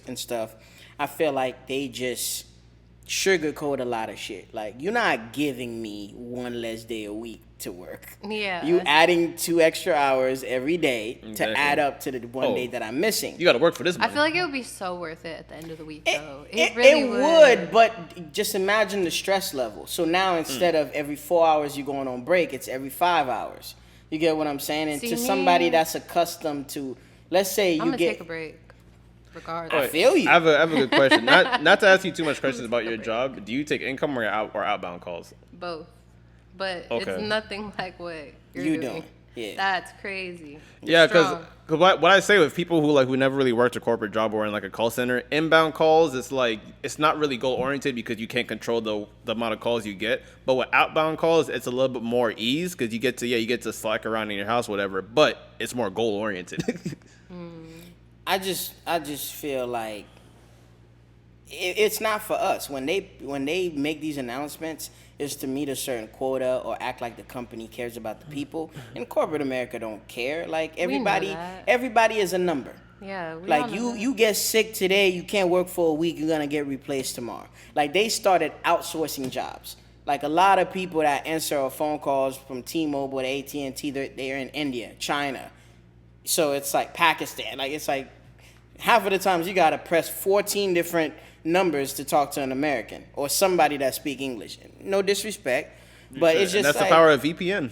and stuff, I feel like they just sugarcoat a lot of shit. Like you're not giving me one less day a week to work. Yeah. You adding 2 extra hours every day Exactly. to add up to the one day that I'm missing. You got to work for this money. I feel like it would be so worth it at the end of the week, though. It really would, but just imagine the stress level. So now instead of every 4 hours you're going on break, it's every 5 hours. You get what I'm saying? And to somebody that's accustomed to, let's say I'm you gonna get take a break. Regardless. I feel you. I have a good question. Not to ask you too much questions about your job. But do you take income or outbound calls? Both. But Okay. it's nothing like what you're You doing. doing. Yeah. That's crazy. Yeah, Strong. because what I say with people who never really worked a corporate job or in like a call center, inbound calls, it's like it's not really goal oriented because you can't control the amount of calls you get. But with outbound calls, it's a little bit more ease because you get to slack around in your house, whatever. But it's more goal oriented. I just feel like it's not for us. When they make these announcements, it's to meet a certain quota or act like the company cares about the people. And corporate America don't care. Like everybody is a number. Yeah. We Like all know that. you get sick today, you can't work for a week, you're gonna get replaced tomorrow. Like they started outsourcing jobs. Like a lot of people that answer phone calls from T-Mobile to AT&T, they're in India, China. So it's like Pakistan. Like it's like half of the times you gotta press 14 different numbers to talk to an American or somebody that speak English. No disrespect, but it's just that's like, the power of VPN.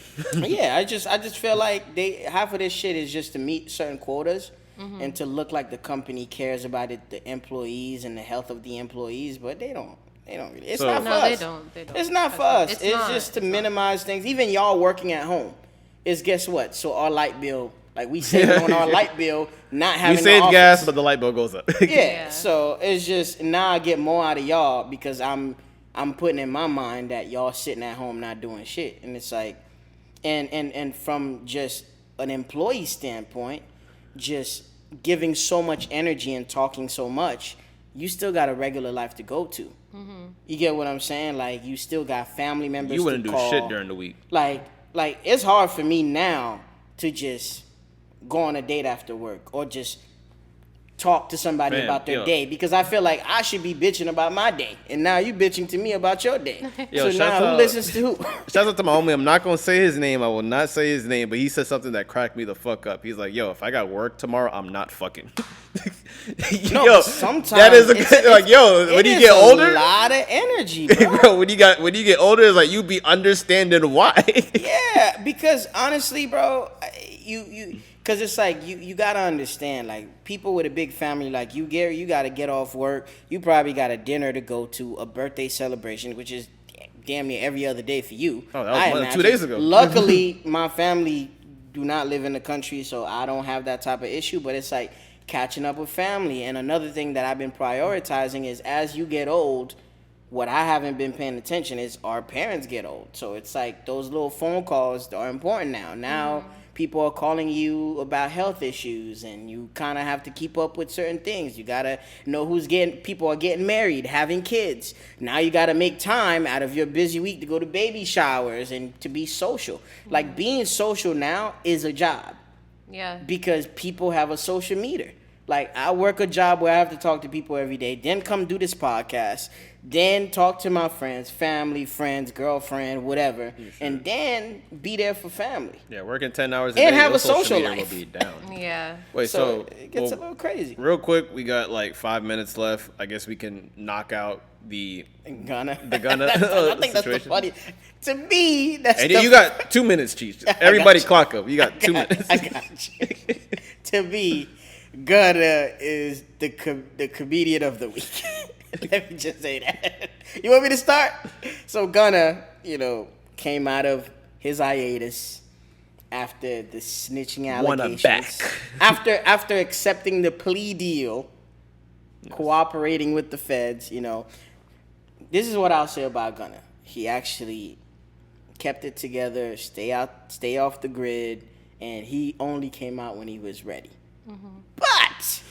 yeah, I just feel like half of this shit is just to meet certain quotas and to look like the company cares about the employees and the health of the employees, but they don't really. It's not for us. They don't. It's not for us. It's just to minimize things. Even y'all working at home is guess what? So our light bill, like we save on our light bill, not having We save the gas, office. but the light bill goes up. Yeah. So it's just now I get more out of y'all because I'm putting in my mind that y'all sitting at home not doing shit, and it's like, and from just an employee standpoint, just giving so much energy and talking so much, you still got a regular life to go to. You get what I'm saying? Like you still got family members. You wouldn't to do call. shit during the week. Like it's hard for me now to just go on a date after work or just talk to somebody about their yo. day, because I feel like I should be bitching about my day, and now you bitching to me about your day. Yo, so now who listens to who? Shout out to my homie. I'm not gonna say his name. I will not say his name, but he said something that cracked me the fuck up. He's like, "Yo, if I got work tomorrow, I'm not fucking." No, yo, sometimes that is like, yo, when you get older, a lot of energy, bro. bro. When you get older, it's like you be understanding why. Yeah, because honestly, bro, you because it's like you gotta understand, like, people with a big family like you, Gary, you gotta get off work. You probably got a dinner to go to, a birthday celebration, which is damn near every other day for you. Oh, that was 2 days ago. Luckily, my family do not live in the country, so I don't have that type of issue. But it's like catching up with family. And another thing that I've been prioritizing is, as you get old, what I haven't been paying attention is our parents get old. So it's like those little phone calls are important now. Now people are calling you about health issues, and you kind of have to keep up with certain things. You got to know people are getting married, having kids. Now you got to make time out of your busy week to go to baby showers and to be social. Like, being social now is a job. Yeah. Because people have a social meter. Like, I work a job where I have to talk to people every day, then come do this podcast, then talk to my friends, family, friends, girlfriend, whatever, and then be there for family. Yeah, working 10 hours a And day, have your a social media life. will be down. Yeah. Wait, So so it gets a little crazy. real quick, we got like 5 minutes left. I guess we can knock out the Gunna. The Gunna I think that's the situation. funny. To me, that's And the you got 2 minutes, Cheech. Everybody clock up. You got 2 minutes. I got you. To me, Gunna is the comedian of the week. Let me just say that. You want me to start? So Gunna, came out of his hiatus after the snitching allegations. Wanna back. After accepting the plea deal, cooperating with the feds, This is what I'll say about Gunna. He actually kept it together, stay off the grid, and he only came out when he was ready. But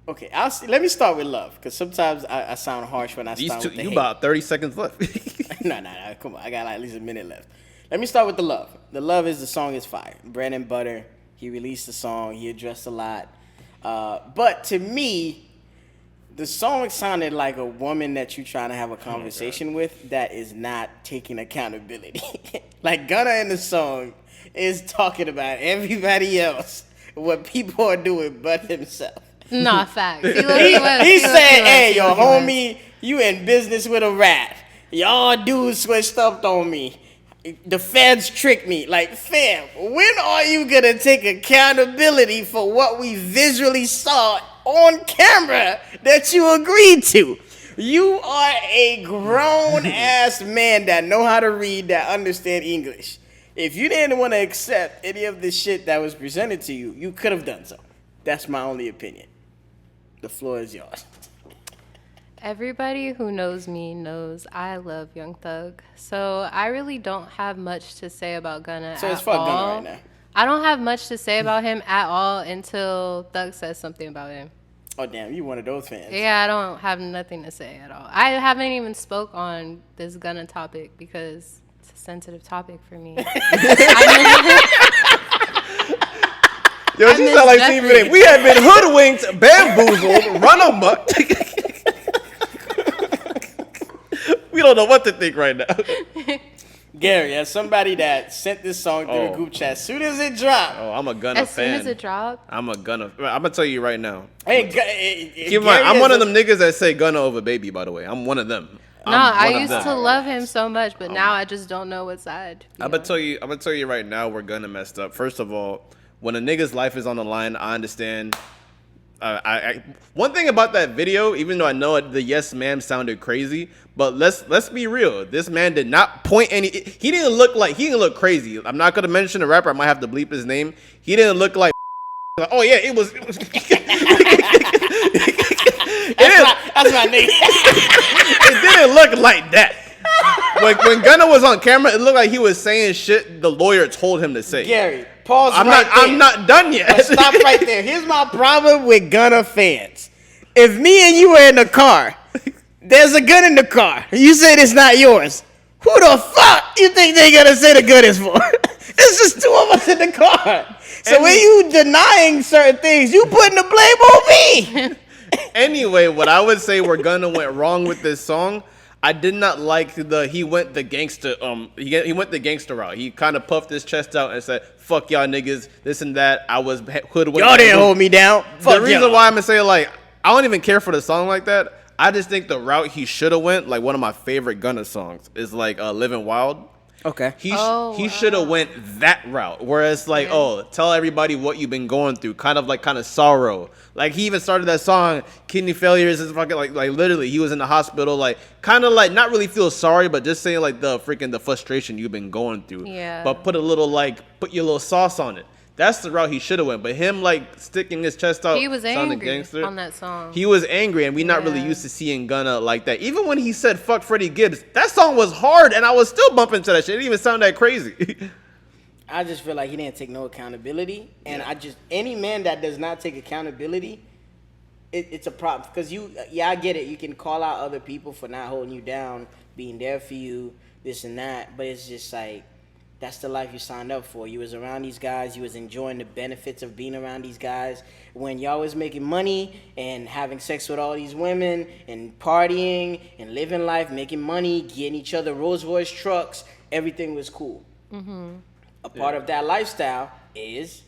okay, let me start with love, because sometimes I sound harsh when I start with the hate. About 30 seconds left. No, come on. I got like at least a minute left. Let me start with the love. The love is, the song is fire. Bread and Butter. He released the song. He addressed a lot. But to me, the song sounded like a woman that you're trying to have a conversation with that is not taking accountability. Like, Gunna in the song is talking about everybody else, what people are doing but himself. Nah, facts. He said, hey, yo, homie, you in business with a rat. Y'all dudes switched up on me. The feds tricked me. Like, fam, when are you going to take accountability for what we visually saw on camera that you agreed to? You are a grown-ass man that know how to read, that understand English. If you didn't want to accept any of the shit that was presented to you, you could have done so. That's my only opinion. The floor is yours. Everybody who knows me knows I love Young Thug. So I really don't have much to say about Gunna So at it's fuck all. Gunna right now. I don't have much to say about him at all until Thug says something about him. Oh, damn, you one of those fans. Yeah, I don't have nothing to say at all. I haven't even spoke on this Gunna topic because it's a sensitive topic for me. Yo, she sound like Stephen A. We have been hoodwinked, bamboozled, run amok. We don't know what to think right now. Gary, as somebody that sent this song through the group chat, as soon as it dropped. Oh, I'm a Gunna As fan. soon as it dropped. I'm a Gunna. I'm gonna tell you right now. Hey, Keep in mind, I'm one of them niggas that say Gunna over Baby. By the way, I'm one of them. No, I used to love him so much, but now I just don't know what side. I'm gonna tell you right now where Gunna messed up. First of all, when a nigga's life is on the line, I understand. One thing about that video, even though I know the yes ma'am sounded crazy, but let's be real. This man did not point any. He didn't look crazy. I'm not gonna mention the rapper. I might have to bleep his name. He didn't look like. Oh yeah, it was. That's my nigga. It didn't look like that. When Gunna was on camera, it looked like he was saying shit the lawyer told him to say. Gary, pause. I'm not done yet. But stop right there. Here's my problem with Gunna fans. If me and you were in the car, there's a gun in the car. You said it's not yours. Who the fuck you think they gonna say the gun is for? It's just two of us in the car. So when you denying certain things, you putting the blame on me. Anyway, what I would say where Gunna went wrong with this song, I did not like he went the gangster route. He kind of puffed his chest out and said, "Fuck y'all niggas, this and that. I was hoodwinked. Y'all didn't hold me down." The reason why I'm gonna say like I don't even care for the song like that. I just think the route he should have went, like one of my favorite Gunna songs, is like "Living Wild." Okay. He should have went that route. Whereas like, tell everybody what you've been going through, kind of sorrow. Like he even started that song, kidney failures is fucking like literally he was in the hospital, like kind of like not really feel sorry, but just saying like the frustration you've been going through. Yeah. But put your little sauce on it. That's the route he should have went. But him like sticking his chest out, He was sounding angry gangster, on that song. He was angry, and we're not really used to seeing Gunna like that. Even when he said "fuck Freddie Gibbs," that song was hard, and I was still bumping to that shit. It didn't even sound that crazy. I just feel like he didn't take no accountability, and any man that does not take accountability, it's a problem. Because I get it. You can call out other people for not holding you down, being there for you, this and that, but it's just like, that's the life you signed up for. You was around these guys. You was enjoying the benefits of being around these guys. When y'all was making money and having sex with all these women and partying and living life, making money, getting each other Rolls Royce trucks, everything was cool. Mm-hmm. A part of that lifestyle is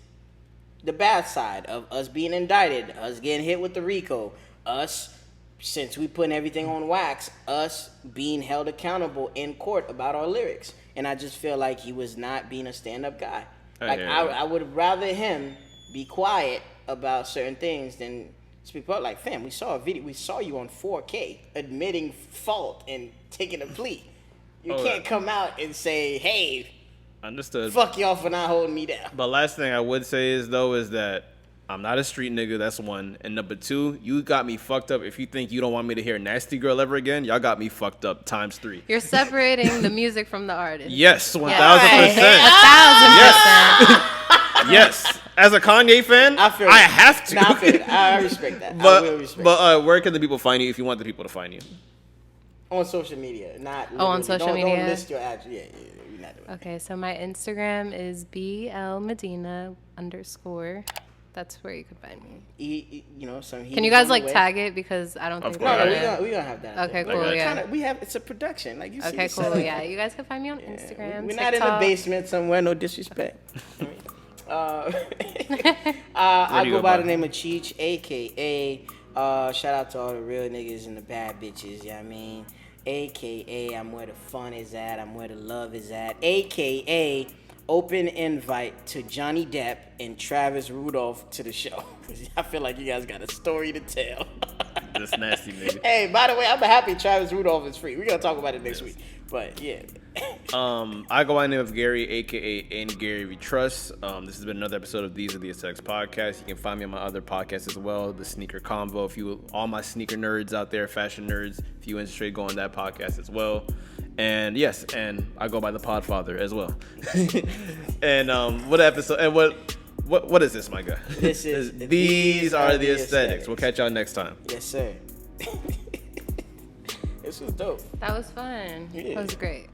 the bad side of us being indicted, us getting hit with the RICO, us, since we putting everything on wax, us being held accountable in court about our lyrics. And I just feel like he was not being a stand-up guy. I would rather him be quiet about certain things than speak about. Like, fam, we saw a video. We saw you on 4K admitting fault and taking a plea. You can't come out and say, hey, understood. Fuck y'all for not holding me down. But last thing I would say is that I'm not a street nigga, that's one. And number two, you got me fucked up. If you think you don't want me to hear Nasty Girl ever again, y'all got me fucked up times 3. You're separating the music from the artist. Yes, 1,000%. Right. 1,000%. Yes. As a Kanye fan, I have to. I respect that. I will respect but where can the people find you if you want the people to find you? On social media, not on social media. Don't list your address. Yeah, you're not doing that. Okay, so my Instagram is BLMedina_. That's where you can find me. Can you guys tag it, because I don't think we're gonna have that. Okay, cool. Yeah. It's a production. Like you see. Okay, cool. Yeah, you guys can find me on Instagram. We're TikTok. not in the basement somewhere. No disrespect. I go by the name of Cheech, aka. Shout out to all the real niggas and the bad bitches. You know what I mean? AKA, I'm where the fun is at. I'm where the love is at. AKA. Open invite to Johnny Depp and Travis Rudolph to the show. I feel like you guys got a story to tell. That's nasty, nigga. Hey, by the way, I'm happy Travis Rudolph is free. We're going to talk about it next week. But, yeah. I go by the name of Gary, a.k.a. Any Gary We Trust. This has been another episode of These Are the Aesthetics podcast. You can find me on my other podcasts as well, The Sneaker Convo. All my sneaker nerds out there, fashion nerds, if you're interested, go on that podcast as well. And yes, and I go by the Podfather as well. And what episode? And what is this, my guy? This is These Are the Aesthetics. We'll catch y'all next time. Yes, sir. This was dope. That was fun. Yeah. That was great.